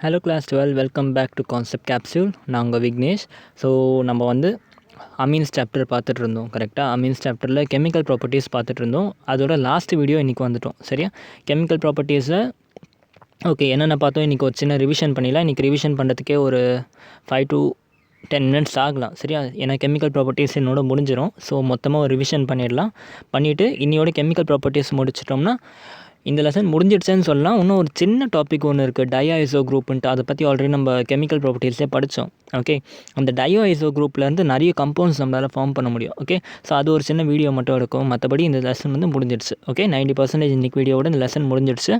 Hello class 12 welcome back to concept capsule. நான் உங்கள் Vignesh. So நம்ம வந்து அமீன்ஸ் சாப்டர் பார்த்துட்டு இருந்தோம். கரெக்டாக அமீன்ஸ் சாப்டரில் கெமிக்கல் ப்ராப்பர்ட்டிஸ் பார்த்துட்டு இருந்தோம். அதோட லாஸ்ட் வீடியோ இன்றைக்கி வந்துட்டோம். சரியா, கெமிக்கல் ப்ராப்பர்ட்டிஸில் ஓகே என்னென்ன பார்த்தோம், இன்றைக்கி ஒரு சின்ன ரிவிஷன் பண்ணிடலாம். இன்றைக்கி ரிவிஷன் பண்ணுறதுக்கே ஒரு 5 to 10 minutes ஆகலாம். சரியா, ஏன்னா கெமிக்கல் ப்ராப்பர்ட்டிஸ் என்னோட முடிஞ்சிடும். ஸோ மொத்தமாக ஒரு ரிவிஷன் பண்ணிடலாம். பண்ணிவிட்டு இன்னையோட கெமிக்கல் ப்ராப்பர்ட்டிஸ் முடிச்சிட்டோம்னா இந்த லெசன் முடிஞ்சிடுச்சுன்னு சொல்லலாம். இன்னும் ஒரு சின்ன டாபிக் ஒன்று இருக்குது, டயோஐசோ குரூப்புன்ட்டு. அதை பற்றி ஆல்ரெடி நம்ம கெமிக்கல் ப்ராப்பர்ட்டிஸ்லேயே படித்தோம். ஓகே, அந்த டயோஐசோ குரூப்லேருந்து நிறைய கம்பவுண்ட்ஸ் நம்மளால் ஃபார்ம் பண்ண முடியும். ஓகே, ஸோ அது ஒரு சின்ன வீடியோ மட்டும் எடுக்கும். மற்றபடி இந்த லெசன் வந்து முடிஞ்சிடுச்சு. ஓகே, 90% இன்றைக்கி வீடியோவோட இந்த லெசன் முடிஞ்சிடுச்சு.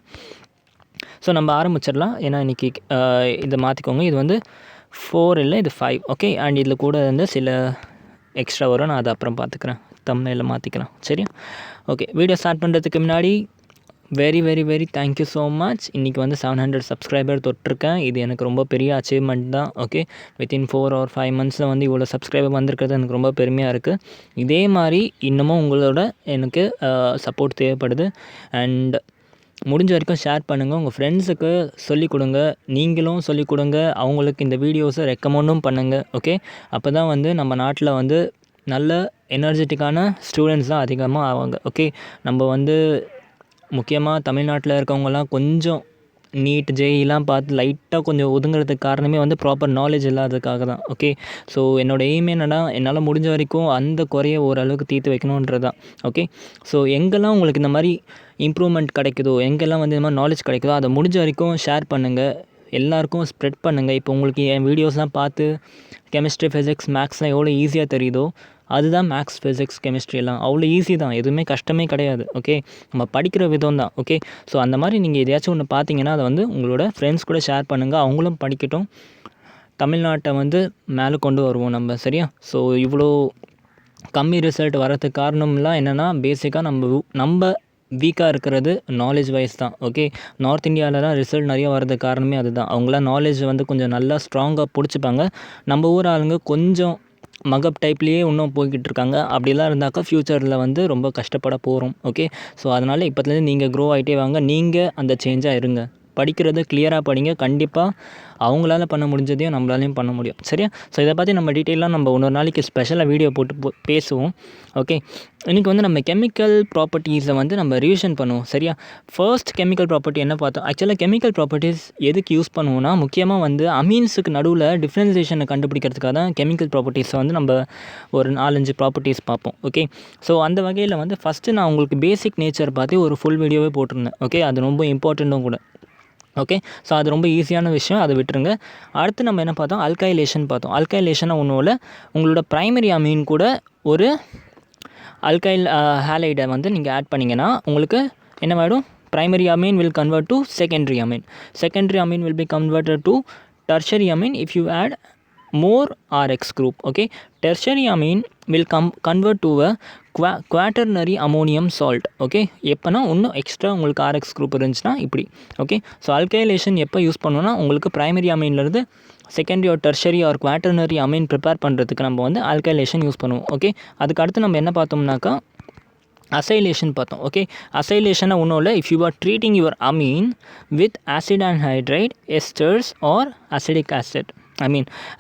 ஸோ நம்ம ஆரம்பிச்சிடலாம். ஏன்னா இன்றைக்கி இதை மாற்றிக்கோங்க. இது வந்து 4 இல்லை, இது 5. ஓகே, அண்ட் இதில் கூட வந்து சில எக்ஸ்ட்ரா வரும். நான் அதை அப்புறம் பார்த்துக்கிறேன், தம்ப்நெயில்ல மாற்றிக்கலாம். சரியா, ஓகே. வீடியோ ஸ்டார்ட் பண்ணுறதுக்கு முன்னாடி வெரி தேங்க்யூ ஸோ மச். இன்றைக்கி வந்து 700 சப்ஸ்கிரைபர் தொட்டிருக்கேன். இது எனக்கு ரொம்ப பெரிய அச்சீவ்மெண்ட் தான். ஓகே, வித்தின் 4 or 5 monthஸில் வந்து இவ்வளோ சப்ஸ்கிரைபர் வந்திருக்கிறது எனக்கு ரொம்ப பெருமையாக இருக்குது. இதே மாதிரி இன்னமும் உங்களோட எனக்கு சப்போர்ட் தேவைப்படுது. அண்ட் முடிஞ்ச வரைக்கும் ஷேர் பண்ணுங்கள், உங்கள் ஃப்ரெண்ட்ஸுக்கு சொல்லிக் கொடுங்க, நீங்களும் சொல்லிக் கொடுங்க, அவங்களுக்கு இந்த வீடியோஸை ரெக்கமெண்டும் பண்ணுங்கள். ஓகே, அப்போ தான் வந்து நம்ம நாட்டில் வந்து நல்ல எனர்ஜெட்டிக்கான ஸ்டூடெண்ட்ஸ் தான் அதிகமாக ஆவாங்க. ஓகே, நம்ம வந்து முக்கியமாக தமிழ்நாட்டில் இருக்கவங்கலாம் கொஞ்சம் நீட் ஜேஇலாம் பார்த்து லைட்டாக கொஞ்சம் ஒதுங்கிறதுக்கு காரணமே வந்து ப்ராப்பர் நாலேஜ் இல்லாததுக்காக தான். ஓகே, ஸோ என்னோடய எய்ம் என்னென்னா, என்னால் முடிஞ்ச வரைக்கும் அந்த குறைய ஓரளவுக்கு தீர்த்து வைக்கணுன்றது தான். ஓகே, ஸோ எங்கெல்லாம் உங்களுக்கு இந்த மாதிரி இம்ப்ரூவ்மெண்ட் கிடைக்குதோ, எங்கெல்லாம் வந்து இந்த மாதிரி நாலேஜ் கிடைக்குதோ அதை முடிஞ்ச வரைக்கும் ஷேர் பண்ணுங்கள், எல்லாருக்கும் ஸ்ப்ரெட் பண்ணுங்கள். இப்போ உங்களுக்கு என் வீடியோஸ்லாம் பார்த்து கெமிஸ்ட்ரி, ஃபிசிக்ஸ், மேக்ஸ்லாம் எவ்வளோ ஈஸியாக தெரியுதோ அதுதான் மேக்ஸ், ஃபிசிக்ஸ், கெமிஸ்ட்ரியெல்லாம் அவ்வளோ ஈஸி தான். எதுவுமே கஷ்டமே கிடையாது. ஓகே, நம்ம படிக்கிற விதம் தான். ஓகே, ஸோ அந்த மாதிரி நீங்கள் எதையாச்சும் ஒன்று பார்த்தீங்கன்னா அதை வந்து உங்களோட ஃப்ரெண்ட்ஸ் கூட ஷேர் பண்ணுங்கள், அவங்களும் படிக்கட்டும். தமிழ்நாட்டை வந்து மேலே கொண்டு வருவோம் நம்ம. சரியா, ஸோ இவ்வளோ கம்மி ரிசல்ட் வரதுக்கு காரணம்லாம் என்னென்னா, பேசிக்காக நம்ம வீக்காக இருக்கிறது நாலேஜ் வைஸ் தான். ஓகே, நார்த் இந்தியாவிலலாம் ரிசல்ட் நிறைய வரதுக்கு காரணமே அதுதான். அவங்களாம் நாலேஜ் வந்து கொஞ்சம் நல்லா ஸ்ட்ராங்காக பிடிச்சிப்பாங்க. நம்ம ஊர் ஆளுங்க கொஞ்சம் மகப் டைப்லேயே இன்னும் போய்கிட்டு இருக்காங்க. அப்படிலாம் இருந்தாக்கா ஃப்யூச்சரில் வந்து ரொம்ப கஷ்டப்பட போகிறோம். ஓகே, ஸோ அதனால் இப்போத்துலேருந்து நீங்கள் க்ரோ ஆகிட்டே வாங்க, நீங்கள் அந்த சேஞ்சாக இருங்க. படிக்கிறது கிளியராக படிங்க. கண்டிப்பாக அவங்களால பண்ண முடிஞ்சதையும் நம்மளாலையும் பண்ண முடியும். சரியா, ஸோ இதை பற்றி நம்ம டீட்டெயிலாக நம்ம இன்னொரு நாளைக்கு ஸ்பெஷலாக வீடியோ போட்டு பேசுவோம். ஓகே, இன்றைக்கி வந்து நம்ம கெமிக்கல் ப்ராப்பர்ட்டிஸை வந்து நம்ம ரிவிஷன் பண்ணுவோம். சரியா, ஃபர்ஸ்ட் கெமிக்கல் ப்ராப்பர்ட்டி என்ன பார்த்தோம்? ஆக்சுவலாக கெமிக்கல் ப்ராப்பர்ட்டிஸ் எதுக்கு யூஸ் பண்ணுவோம்னா, முக்கியமாக வந்து அமீன்ஸுக்கு நடுவில் டிஃப்ரென்சியேஷனை கண்டுபிடிக்கிறதுக்காக தான் கெமிக்கல் ப்ராப்பர்ட்டிஸை வந்து நம்ம ஒரு 4-5 ப்ராப்பர்ட்டிஸ் பார்ப்போம். ஓகே, ஸோ அந்த வகையில் வந்து ஃபஸ்ட்டு நான் உங்களுக்கு பேசிக் நேச்சர் பார்த்து ஒரு ஃபுல் வீடியோவே போட்டிருந்தேன். ஓகே, அது ரொம்ப இம்பார்ட்டண்ட்டும் கூட. ஓகே, ஸோ அது ரொம்ப ஈஸியான விஷயம், அதை விட்டுருங்க. அடுத்து நம்ம என்ன பார்த்தோம்? அல்கைலேஷன் பார்த்தோம். அல்கைலேஷனாக ஒன்றும் இல்லை, உங்களோட ப்ரைமரி அமீன் கூட ஒரு அல்கைல் ஹேலைடை வந்து நீங்கள் ஆட் பண்ணிங்கன்னா உங்களுக்கு என்னவாயிடும்? Primary amine will convert to secondary amine. Secondary amine will be converted to tertiary amine if you add more RX group. Okay, tertiary amine will convert to a quaternary ammonium salt. Okay, எப்போனா இன்னும் extra உங்களுக்கு RX group இருந்துச்சுன்னா இப்படி. Okay, so alkylation எப்போ use பண்ணோன்னா, உங்களுக்கு primary அமீன்லேருந்து secondary or tertiary or quaternary amine prepare பண்ணுறதுக்கு நம்ம வந்து அல்கைலேஷன் யூஸ் பண்ணுவோம். ஓகே, அதுக்கு அடுத்து நம்ம என்ன பார்த்தோம்னாக்கா அசைலேஷன் பார்த்தோம். ஓகே, அசைலேஷனை ஒன்றும் இல்லை, if you are treating your amine with acid and hydride, esters or acetic acid,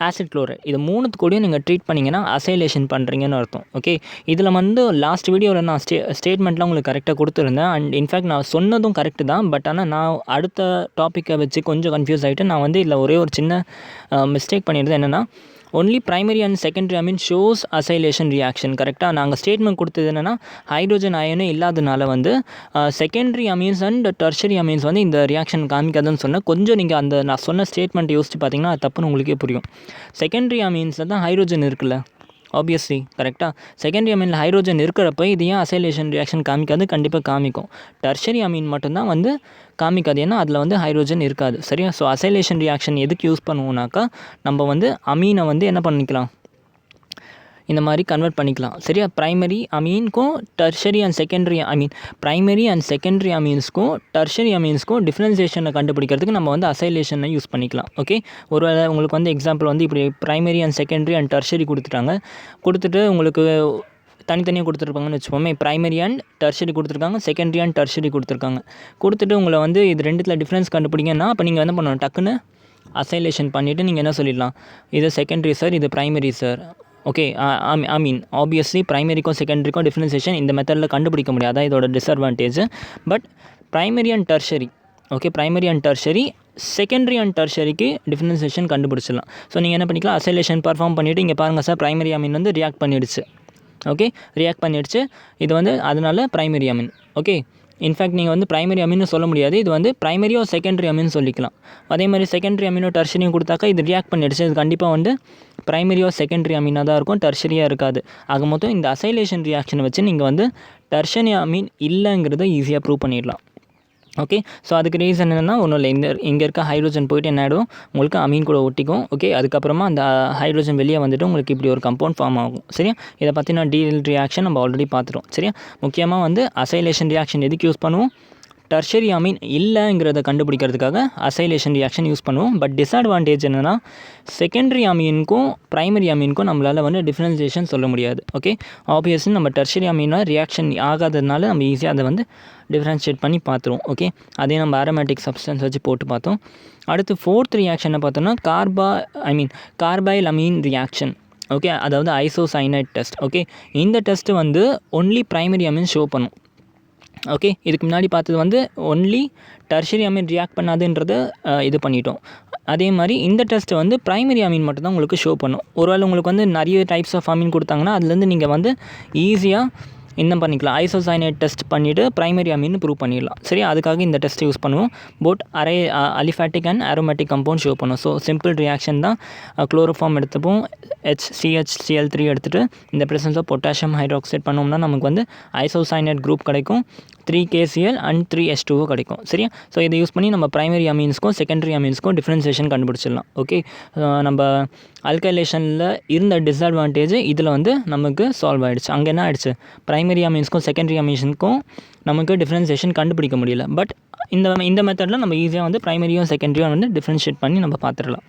acid chloride, இது மூணுத்துக்கூடையும் நீங்கள் ட்ரீட் பண்ணிங்கன்னா அசைலேஷன் பண்ணுறீங்கன்னு அர்த்தம். ஓகே, இதில் வந்து லாஸ்ட் வீடியோவில் நான் ஸ்டேட்மெண்ட்லாம் உங்களுக்கு கரெக்டாக கொடுத்துருந்தேன். அண்ட் இன்ஃபேக்ட் நான் சொன்னதும் கரெக்டு தான். பட் ஆனால் நான் அடுத்த டாப்பிக்கை வச்சு கொஞ்சம் கன்ஃபியூஸ் ஆகிட்டு நான் வந்து இதில் ஒரே ஒரு சின்ன மிஸ்டேக் பண்ணியிருந்தேன். என்னென்னா, only primary and secondary amine shows acylation reaction. கரெக்டாக நாங்கள் ஸ்டேட்மெண்ட் கொடுத்தது என்னென்னா, ஹைட்ரோஜன் அயனே இல்லாதனால வந்து secondary amines and tertiary amines வந்து இந்த ரியாக்ஷன் காமிக்காதுன்னு சொன்னால், கொஞ்சம் நீங்கள் அந்த நான் சொன்ன ஸ்டேட்மெண்ட் யோசிச்சு பார்த்தீங்கன்னா அது தப்புன்னு உங்களுக்கே புரியும். செகண்டரி அமீன்ஸில் தான் ஹைட்ரோஜன் இருக்குல்ல, ஆப்வியஸ்லி. கரெக்டாக, செகண்டரி அமீனில் ஹைட்ரோஜன் இருக்கிறப்ப இது ஏன் அசைலேஷன் ரியாக்ஷன் காமிக்காது? கண்டிப்பாக காமிக்கும். டெர்ஷரி அமீன் மட்டும்தான் வந்து காமிக்காது, ஏன்னா அதில் வந்து ஹைட்ரோஜன் இருக்காது. சரியா, ஸோ அசைலேஷன் ரியாக்ஷன் எதுக்கு யூஸ் பண்ணுவோம்னாக்கா, நம்ம வந்து அமீனை வந்து என்ன பண்ணிக்கலாம், இந்த மாதிரி கன்வெர்ட் பண்ணிக்கலாம். சரியா, ப்ரைமரி அமீனுக்கும் tertiary and secondary primary and secondary அமீன்ஸ்க்கும் டெர்ஷரி அமீன்ஸ்க்கும் டிஃப்ரென்சியேஷனை கண்டுபிடிக்கிறதுக்கு நம்ம வந்து அசைலேஷனை யூஸ் பண்ணிக்கலாம். ஓகே, ஒருவேளை உங்களுக்கு வந்து எக்ஸாம்பிள் வந்து இப்படி primary and secondary and tertiary கொடுத்துட்டு உங்களுக்கு தனித்தனியாக கொடுத்துருப்பாங்கன்னு வச்சுப்போமே. ப்ரைமரி அண்ட் டெர்ஷரி கொடுத்துருக்காங்க, செகண்டரி அண்ட் டெர்ஷரி கொடுத்துட்டு உங்களை வந்து இது ரெண்டுத்தில் டிஃப்ரென்ஸ் கண்டுபிடிங்கன்னா, அப்போ நீங்கள் என்ன பண்ணணும், டக்குன்னு அசைலேஷன் பண்ணிவிட்டு நீங்கள் என்ன சொல்லிடலாம், இது செகண்டரி சார், இது primary sir. Okay, I mean obviously ப்ரைமரிக்கும் செகண்டரிக்கும் டிஃப்ரென்சியேஷன் இந்த மெத்தடில் கண்டுபிடிக்க முடியாது, அதான் இதோட disadvantage. But primary and tertiary, okay, primary and tertiary, secondary and டெர்ஷரிக்கு டிஃப்ரென்சியேஷன் கண்டுபிடிச்சிடலாம். ஸோ நீங்கள் என்ன பண்ணிக்கலாம், அசைலேஷன் பர்ஃபார்ம் பண்ணிவிட்டு இங்கே பாருங்கள் சார், ப்ரைமரி அமீன் வந்து ரியாக்ட் பண்ணிடுச்சு. ஓகே, ரியாக்ட் பண்ணிடுச்சு, இது வந்து அதனால ப்ரைமரி அமீன். ஓகே, இன்ஃபேக்ட் நீங்கள் வந்து ப்ரைமரி அமீன்னு சொல்ல முடியாது, இது வந்து ப்ரைமரியோ செகண்டரி அமீன் சொல்லிக்கலாம். அதே மாதிரி செகண்டரி அமீனோ டெர்ஷரியும் கொடுத்தாக்கா இது ரியாக்ட் பண்ணிடுச்சு, இது கண்டிப்பாக வந்து ப்ரைமரியோ செகண்டரி அமீனாக தான் இருக்கும், டெர்ஷரியாக இருக்காது. ஆக மொத்தம் இந்த அசைலேஷன் ரியாக்ஷனை வச்சு நீங்கள் வந்து டெர்ஷரி அமீன் இல்லைங்கிறத ஈஸியாக ப்ரூவ் பண்ணிடலாம். ஓகே, ஸோ அதுக்கு ரீசன் என்னென்னா ஒன்றும் இல்லை, இங்கே இருக்க ஹைட்ரோஜன் போய்ட்டு என்ன ஆகிடும், உங்களுக்கு அமீன் கூட ஒட்டிக்கும். ஓகே, அதுக்கப்புறமா அந்த ஹைட்ரோஜன் வெளியே வந்துட்டு உங்களுக்கு இப்படி ஒரு கம்பவுண்ட் ஃபார்ம் ஆகும். சரியா, இதை பற்றின டீடைல் ரியாக்ஷன் நம்ம ஆல்ரெடி பார்த்துட்டோம். சரியா, முக்கியமாக வந்து அசைலேஷன் ரியாக்ஷன் எதுக்கு யூஸ் பண்ணுவோம், டெர்ஷரி அமீன் இல்லைங்கிறத கண்டுபிடிக்கிறதுக்காக அசைலேஷன் ரியாக்ஷன் யூஸ் பண்ணுவோம். பட் டிஸ்அட்வான்டேஜ் என்னென்னா செகண்டரி அமீனுக்கும் ப்ரைமரி அமீனுக்கும் நம்மளால் வந்து டிஃப்ரென்சியேஷன் சொல்ல முடியாது. ஓகே, ஆப்வியஸ்லி நம்ம டெர்ஷரி அமீனாக ரியாக்ஷன் ஆகாததுனால நம்ம ஈஸியாக அதை வந்து டிஃப்ரென்ஷியேட் பண்ணி பார்த்துருவோம். ஓகே, அதே நம்ம ஆரோமேட்டிக் சப்ஸ்டன்ஸ் வச்சு போட்டு பார்த்தோம். அடுத்து ஃபோர்த் ரியாக்ஷனை பார்த்தோம்னா கார்பைல் அமீன் ரியாக்ஷன். ஓகே, அதாவது ஐசோசைனைட் டெஸ்ட். ஓகே, இந்த டெஸ்ட்டு வந்து ஒன்லி ப்ரைமரி அமீன் ஷோ பண்ணும். ஓகே, இதுக்கு முன்னாடி பார்த்தது வந்து ஒன்லி டெர்ஷரி அமீன் ரியாக்ட் பண்ணாதுன்றதை இது பண்ணிட்டோம். அதே மாதிரி இந்த டெஸ்ட்டு வந்து ப்ரைமரி அமீன் மட்டும் தான் உங்களுக்கு ஷோ பண்ணும். ஒருவேளை உங்களுக்கு வந்து நிறைய டைப்ஸ் ஆஃப் அமீன் கொடுத்தாங்கன்னா அதுலேருந்து நீங்கள் வந்து ஈஸியாக இன்னும் பண்ணிக்கலாம், ஐசோசைனைட் டெஸ்ட் பண்ணிவிட்டு ப்ரைமரி அமீன் ப்ரூவ் பண்ணிடலாம். சரி, அதுக்காக இந்த டெஸ்ட் யூஸ் பண்ணுவோம். Boat aliphatic and aromatic compound show பண்ணும். ஸோ சிம்பிள் ரியாக்ஷன் தான். குளோரோஃபார்ம் எடுத்துப்போம், HCHCl3 எடுத்துகிட்டு இந்த ப்ரெசன்ஸ் ஆஃப் பொட்டாசியம் ஹைட்ராக்சைடு பண்ணோம்னா நமக்கு வந்து ஐசோசைனைட் குரூப் கிடைக்கும், 3KCl அண்ட் 3H2O கிடைக்கும். சரியா, ஸோ இதை யூஸ் பண்ணி நம்ம ப்ரைமரி அமீன்ஸ்க்கும் செகண்டரி அமீன்ஸ்க்கும் டிஃப்ரென்சியேஷன் கண்டுபிடிச்சிடலாம். ஓகே, நம்ம அல்கைலேஷனில் இருந்த டிஸ்அட்வான்டேஜ் இதில் வந்து நமக்கு சால்வ் ஆகிடுச்சு. அங்கே என்ன ஆகிடுச்சு, ப்ரைமரி அமீன்ஸ்க்கும் செகண்டரி அமீன்ஸுக்கும் நமக்கு டிஃப்ரென்சியேஷன் கண்டுபிடிக்க முடியல. பட் இந்த மெத்தடில் நம்ம ஈஸியாக வந்து ப்ரைமரியும் செகண்டரியும் வந்து டிஃப்ரென்ஷியேட் பண்ணி நம்ம பார்த்துடலாம்.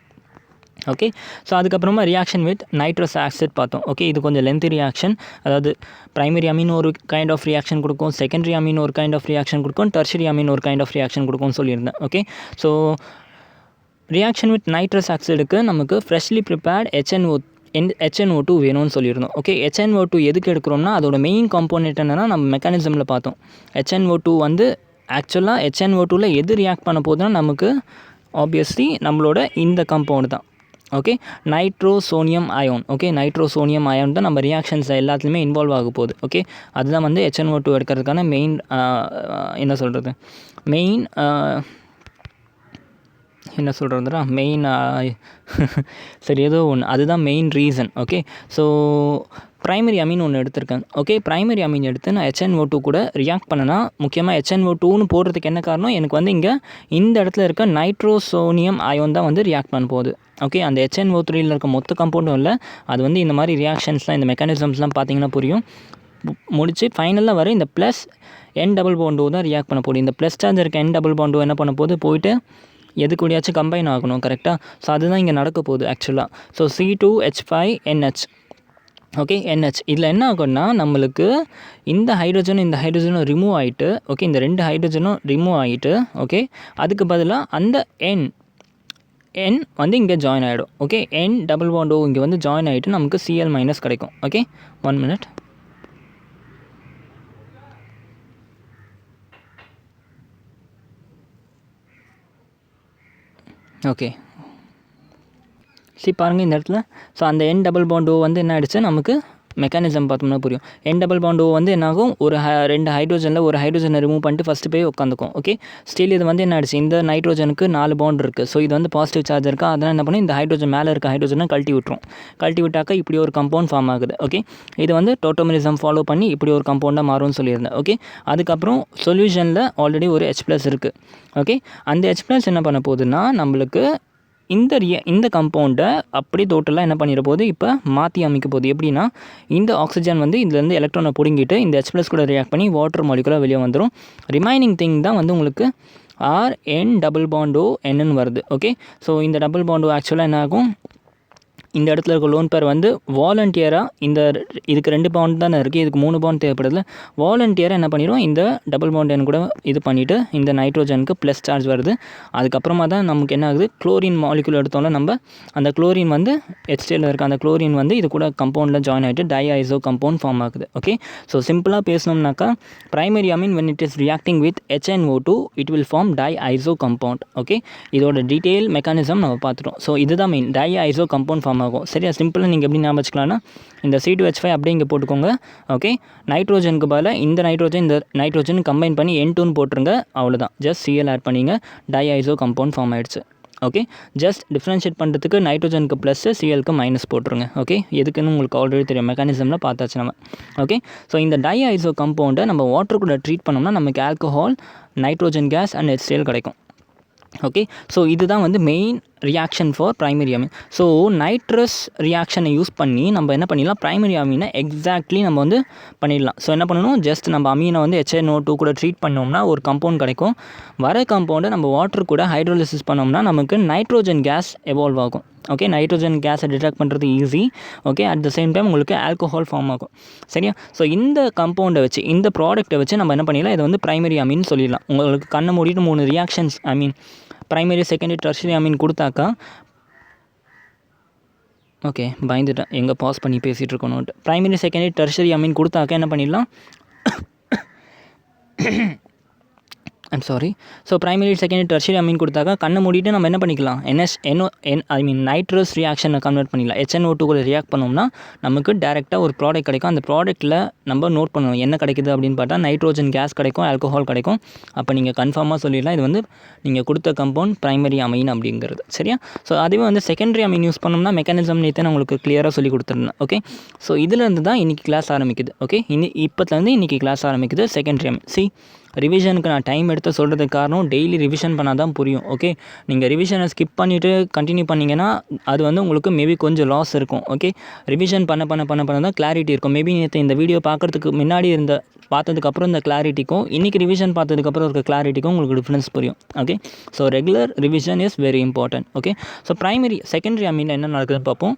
ஓகே, ஸோ அதுக்கப்புறமா ரியாக்ஷன் வித் நைட்ரஸ் ஆக்சைடு பார்த்தோம். ஓகே, இது கொஞ்சம் லென்த்தி ரியாக்ஷன், அதாவது ப்ரைமரி அமீன் ஒரு கைண்ட் ஆஃப் ரியாக்ஷன் கொடுக்கும், செகண்டரி அமீன் ஒரு கைண்ட் ஆஃப் ரியாக்ஷன் கொடுக்கும், டெர்ஷரி அமீன் ஒரு கைண்ட் ஆஃப் ரியாக்ஷன் கொடுக்கும்னு சொல்லியிருந்தேன். Okay, so reaction with nitrous ஆக்சைடுக்கு நமக்கு ஃப்ரெஷ்லி ப்ரிப்பேர்ட் HNO2 வேணும்னு சொல்லியிருந்தோம். ஓகே, HNO2 எதுக்கு எடுக்கிறோம்னா அதோட மெயின் காம்போனெண்ட் என்னென்னா நம்ம மெக்கானிசமில் பார்த்தோம். HNO2 வந்து ஆக்சுவலாக HNO2வில் எது ரியாக்ட் பண்ண போதுன்னா நமக்கு ஆப்வியஸ்லி நம்மளோட இந்த காம்பவுண்டு தான். Okay, nitrosonium ion. Okay, nitrosonium ion தான் நம்ம ரியாக்ஷன்ஸ் எல்லாத்துலேயுமே இன்வால்வ் ஆக போகுது. ஓகே, அதுதான் வந்து HNO2 எடுக்கிறதுக்கான மெயின் சரி ஏதோ ஒன்று, அதுதான் main reason. Okay, so primary amine ஒன்று எடுத்திருக்கேன். ஓகே, ப்ரைமரி அமீன் எடுத்து நான் HNO2 கூட ரியாக்ட் பண்ணனா, முக்கியமாக HNO2ன்னு போடுறதுக்கு என்ன காரணம், எனக்கு வந்து இங்கே இந்த இடத்துல இருக்க நைட்ரோசோனியம் அயோன் தான் வந்து ரியாக்ட் பண்ண போகுது. ஓகே, அந்த HNO3யில் இருக்க மொத்த காம்பவுண்டும் இல்லை, அது வந்து இந்த மாதிரி ரியாக்ஷன்ஸ்லாம் இந்த மெக்கானிசம்ஸ்லாம் பார்த்தீங்கன்னா புரியும். முடிச்சு ஃபைனலாக வர இந்த ப்ளஸ் N டபுள் பாண்டோ தான் ரியாக்ட் பண்ண போகுது. இந்த ப்ளஸ் சார்ஜ் இருக்க N டபுள் பாண்டோ என்ன பண்ண போகுது, போயிட்டு எது கூடயாச்சும் கம்பைன் ஆகணும். கரெக்டாக, ஸோ அதுதான் இங்கே நடக்க போகுது ஆக்சுவலாக. So C2H5NH. ஓகே, NH இதில் என்ன ஆகும்னா நம்மளுக்கு இந்த ஹைட்ரோஜனும் ரிமூவ் ஆகிட்டு, ஓகே, இந்த 2 ஹைட்ரோஜனும் ரிமூவ் ஆகிட்டு, ஓகே, அதுக்கு பதிலாக அந்த N வந்து இங்கே ஜாயின் ஆகிடும். ஓகே, N டபுள் பாண்டோ இங்கே வந்து ஜாயின் ஆகிட்டு நமக்கு Cl- கிடைக்கும். Okay, 1 minute. ஓகே, சரி பாருங்கள் இந்த இடத்துல. ஸோ அந்த N டபுள் பாண்டோ வந்து என்ன ஆகிடுச்சு, நமக்கு மெக்கானிசம் பார்த்தோம்னா புரியும். N டபுள் பாண்டோ வந்து என்னாகும், ஒரு 2 ஹைட்ரோஜனில் ஒரு ஹைட்ரோஜனை ரிமூவ் பண்ணிட்டு ஃபஸ்ட்டு போய் உட்காந்துக்கும். ஓகே, ஸ்டில் இது வந்து என்ன ஆகிடுச்சு, இந்த நைட்ரோஜனுக்கு 4 பாண்ட் இருக்குது. ஸோ இது வந்து பாசிட்டிவ் சார்ஜ் இருக்கா, அதனால் என்ன பண்ணும், இந்த ஹைட்ரோஜன் மேலே இருக்க ஹைட்ரோஜனை கழட்டி விட்டாக்கா இப்படி ஒரு கம்பவுண்ட் ஃபார்ம் ஆகுது. ஓகே, இது வந்து டோட்டோமெரிசம் ஃபாலோ பண்ணி இப்படி ஒரு கம்பவுண்டாக மாறும்னு சொல்லியிருந்தேன். ஓகே, அதுக்கப்புறம் சொல்யூஷனில் ஆல்ரெடி ஒரு H+ இருக்குது. ஓகே, அந்த H+ என்ன பண்ண போகுதுன்னா நம்மளுக்கு இந்த கம்பவுண்டை அப்படி டோட்டலாக என்ன பண்ணிட போகுது, இப்போ மாற்றி அமைக்க போகுது. எப்படின்னா இந்த ஆக்சிஜன் வந்து இதுலேருந்து எலக்ட்ரானை பிடுங்கிட்டு இந்த H+ கூட ரியாக்ட் பண்ணி வாட்டர் மாலிகுலாக வெளியே வந்துடும். ரிமைனிங் திங் தான் வந்து உங்களுக்கு RN டபுள் பாண்டோ Nன்னு வருது. ஓகே, ஸோ இந்த டபுள் பாண்டோ ஆக்சுவலாக என்ன ஆகும், இந்த இடத்துல இருக்க லோன் பேர் வந்து வாலண்டியராக இதுக்கு 2 பாண்ட் தானே இருக்குது, இதுக்கு 3 பாண்ட் தேவைப்படுதுல. வாலண்டியராக என்ன பண்ணிடும், இந்த டபுள் பாண்ட் எண் கூட இது பண்ணிவிட்டு இந்த நைட்ரோஜனுக்கு ப்ளஸ் சார்ஜ் வருது. அதுக்கப்புறமா தான் நமக்கு என்ன ஆகுது, குளோரின் மாலிகுல் எடுத்தோம்ல நம்ம, அந்த குளோரின் வந்து HCl இருக்க அந்த குளோரின் வந்து இது கூட கம்பவுண்டில் ஜாயின் ஆகிட்டு டைஐசோ கம்பவுண்ட் ஃபார்ம் ஆகுது. ஓகே, ஸோ சிம்பிளாக பேசணும்னாக்கா primary amine when it is reacting with HNO2 it will form diiso compound. Okay, இதோட டீட்டெயில் மெக்கானிசம் நம்ம பார்த்துட்டோம். ஸோ இதுதான் மெயின், டைஐசோ கம்பவுண்ட் ஃபார்ம் ஆகும். சரியா, சிம்பிளாக நீங்கள் எப்படி ஞாபகம் வச்சுக்கலாம்னா, இந்த C2H5 அப்படியே இங்கே போட்டுக்கோங்க. ஓகே, நைட்ரோஜனுக்கு பதிலாக இந்த நைட்ரோஜன் கம்பைன் பண்ணி N2ன்னு போட்டுருங்க. அவ்வளோதான், ஜஸ்ட் Cl ஆட் பண்ணிங்க, டைஐசோ கம்பவுண்ட் ஃபார்ம் ஆகிடுச்சு. ஓகே, ஜஸ்ட் டிஃப்ரென்ஷியேட் பண்ணுறதுக்கு நைட்ரோஜனுக்கு ப்ளஸ் Clக்கு மைனஸ் போட்டுருங்க. ஓகே, எதுக்குன்னு உங்களுக்கு ஆல்ரெடி தெரியும், மெக்கானிசமில் பார்த்தாச்சு நம்ம. ஓகே, ஸோ இந்த டைஐசோ கம்பவுண்டை நம்ம வாட்டர் கூட ட்ரீட் பண்ணோம்னா நமக்கு alcohol, nitrogen gas and HCl கிடைக்கும். ஓகே, ஸோ இதுதான் வந்து main reaction for primary amine. So nitrous ரியாக்ஷனை யூஸ் பண்ணி நம்ம என்ன பண்ணிடலாம், ப்ரைமரி அமீனை எக்ஸாக்ட்லி நம்ம வந்து பண்ணிடலாம். ஸோ என்ன பண்ணணும், ஜஸ்ட் நம்ம அமீனை வந்து HNO2 கூட ட்ரீட் பண்ணோம்னா ஒரு கம்பவுண்ட் கிடைக்கும். வர கம்பவுண்டை நம்ம வாட்டர் கூட ஹைட்ரோலிசிஸ் பண்ணோம்னா நமக்கு நைட்ரோஜன் கேஸ் எவால்வ் ஆகும். ஓகே, நைட்ரோஜன் கேஸை டிடெக்ட் பண்ணுறது easy. Okay, at the same time உங்களுக்கு ஆல்கஹால் ஃபார்ம் ஆகும். சரியா, ஸோ இந்த கம்பவுண்டை வச்சு, இந்த ப்ராடக்ட்டை வச்சு நம்ம என்ன பண்ணிடலாம், இதை வந்து ப்ரைமரி அமீன் சொல்லிடலாம். உங்களுக்கு கண்ணை மூடிட்டு 3 reactions primary, secondary, tertiary amine கொடுத்தாக்கா, ஓகே பயந்துட்டேன் எங்கே பாஸ் பண்ணி பேசிகிட்டு இருக்கணும்ட்டு. ப்ரைமரி, செகண்டரி, டெர்ஷரி அமீன் கொடுத்தாக்கா என்ன பண்ணிடலாம், I'm sorry. So primary, secondary, tertiary amine கொடுத்தாக்கா கண்ணை மூடிட்டு நம்ம என்ன பண்ணிக்கலாம், நைட்ரஸ் ரியாக்ஷனை கன்வெர்ட் பண்ணிடலாம். HNO2 கூட ரியாக்ட் பண்ணோம்னா நமக்கு டேரெக்டாக ஒரு ப்ராடக்ட் கிடைக்கும். அந்த ப்ராடக்ட்டில் நம்ம நோட் பண்ணணும் என்ன கிடைக்குது அப்படின்னு பார்த்தா நைட்ரோஜன் கேஸ் கிடைக்கும், ஆல்கஹால் கிடைக்கும். அப்போ நீங்கள் கன்ஃபார்மாக சொல்லிடலாம் இது வந்து நீங்கள் கொடுத்த கம்பவுண்ட் ப்ரைமரி அமீன் அப்படிங்கிறது. சரியா, ஸோ அதுவே வந்து செகண்டரி அமீன் யூஸ் பண்ணோம்னா மெக்கானிசம் நேற்று நான் உங்களுக்கு கிளியராக சொல்லி கொடுத்துருந்தேன். ஓகே, ஸோ இதுலேருந்து தான் இன்றைக்கி கிளாஸ் ஆரம்பிக்குது. ஓகே, இப்போத்துலேருந்து இன்றைக்கி கிளாஸ் ஆரம்பிக்குது செகண்டரி அமீன். ரிவிஷனுக்கு நான் டைம் எடுத்து சொல்கிறதுக்கு காரணம் டெய்லி ரிவிஷன் பண்ணால் தான் புரியும். ஓகே, நீங்கள் ரிவிஷனை ஸ்கிப் பண்ணிவிட்டு கண்டினியூ பண்ணிங்கன்னா அது வந்து உங்களுக்கு மேபி கொஞ்சம் லாஸ் இருக்கும். ஓகே, ரிவிஷன் பண்ண தான் கிளாரிட்டி இருக்கும். மேபி நேற்று இந்த வீடியோ பார்க்குறதுக்கு முன்னாடி பார்த்ததுக்கப்புறம் இந்த கிளாரிட்டிக்கும் இன்றைக்கி ரிவிஷன் பார்த்ததுக்கப்புறம் இருக்க கிளாரிட்டிக்கும் உங்களுக்கு டிஃப்ரென்ஸ் புரியும். Okay, so regular revision is very important. Okay, so primary, secondary அமீனில் என்ன நடக்குதுன்னு பார்ப்போம்.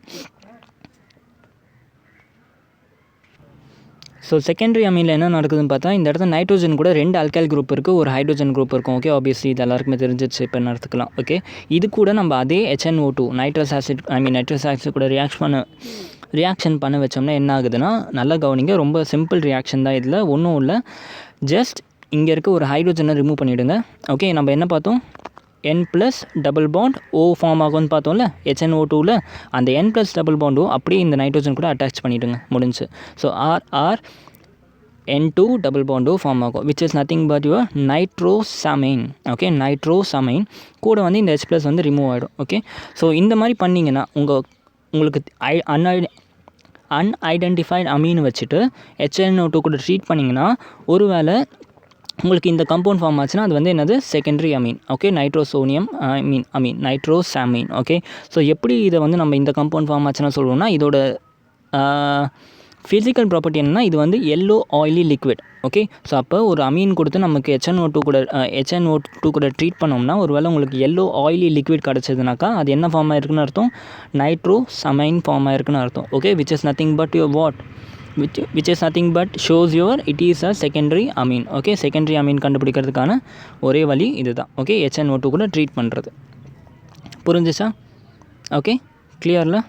ஸோ செகண்டரி அமீனில் என்ன நடக்குதுன்னு பார்த்தா, இந்த இடத்துல நைட்ரோஜன் கூட 2 ஆல்கைல் குரூப் இருக்குது, ஒரு ஹைட்ரோஜன் குரூப் இருக்கும். ஓகே, ஆப்வியஸ்லி இது எல்லாருக்குமே தெரிஞ்சிச்சு, இப்போ என்ன எடுத்துக்கலாம். ஓகே, இது கூட நம்ம அதே HNO2 நைட்ரஸ் ஆசிட் கூட ரியாக்ஷன் பண்ண வச்சோம்னா என்ன ஆகுதுன்னா, நல்லா கவனிங்க, ரொம்ப சிம்பிள் ரியாக்ஷன் தான். இதில் ஒன்றும் இல்லை, ஜஸ்ட் இங்கே இருக்க ஒரு ஹைட்ரோஜனை ரிமூவ் பண்ணிவிடுங்க. ஓகே, நம்ம என்ன பார்த்தோம், N plus double bond O form ஆகும்னு பார்த்தோம்ல HNO2வில், அந்த N plus double bond O அப்படியே இந்த நைட்ரோஜன் கூட அட்டாச் பண்ணிவிடுங்க, முடிஞ்சு. So N2 double bond O form ஆகும், which is nothing but your nitrosamine. Okay, nitrosamine கூட வந்து இந்த H ப்ளஸ் வந்து ரிமூவ் ஆகிடும். ஓகே, ஸோ இந்த மாதிரி பண்ணிங்கன்னா உங்களுக்கு அன்ஐடென்டிஃபைட் அமீன் வச்சுட்டு HNO2 கூட ட்ரீட் பண்ணிங்கன்னா ஒருவேளை உங்களுக்கு இந்த கம்பவுண்ட் ஃபார்ம் ஆச்சுன்னா அது வந்து என்னது, secondary amine. Okay, nitrosamine. Okay, so எப்படி இதை வந்து நம்ம இந்த கம்பவுண்ட் ஃபார்ம் ஆச்சுன்னா சொல்லுவோம்னா, இதோட ஃபிசிக்கல் ப்ராப்பர்ட்டி என்னென்னா இது வந்து yellow oily liquid. Okay, so அப்போ ஒரு அமீன் கொடுத்து நமக்கு HNO2 கூட ட்ரீட் பண்ணோம்னா ஒருவேளை உங்களுக்கு எல்லோ ஆயிலி லிக்விட் கிடச்சதுனாக்கா அது என்ன ஃபார்ம் ஆயிருக்குன்னு அர்த்தம், நைட்ரோசமைன் ஃபார்ம் ஆயிருக்குன்னு அர்த்தம். Okay, which is nothing but shows your it is a secondary amine. Okay, secondary amine கண்டுபிடிக்கிறதுக்கான ஒரே வழி இதுதான். ஓகே, HNO2 கூட ட்ரீட் பண்ணுறது. புரிஞ்சிச்சா? ஓகே, கிளியரில்.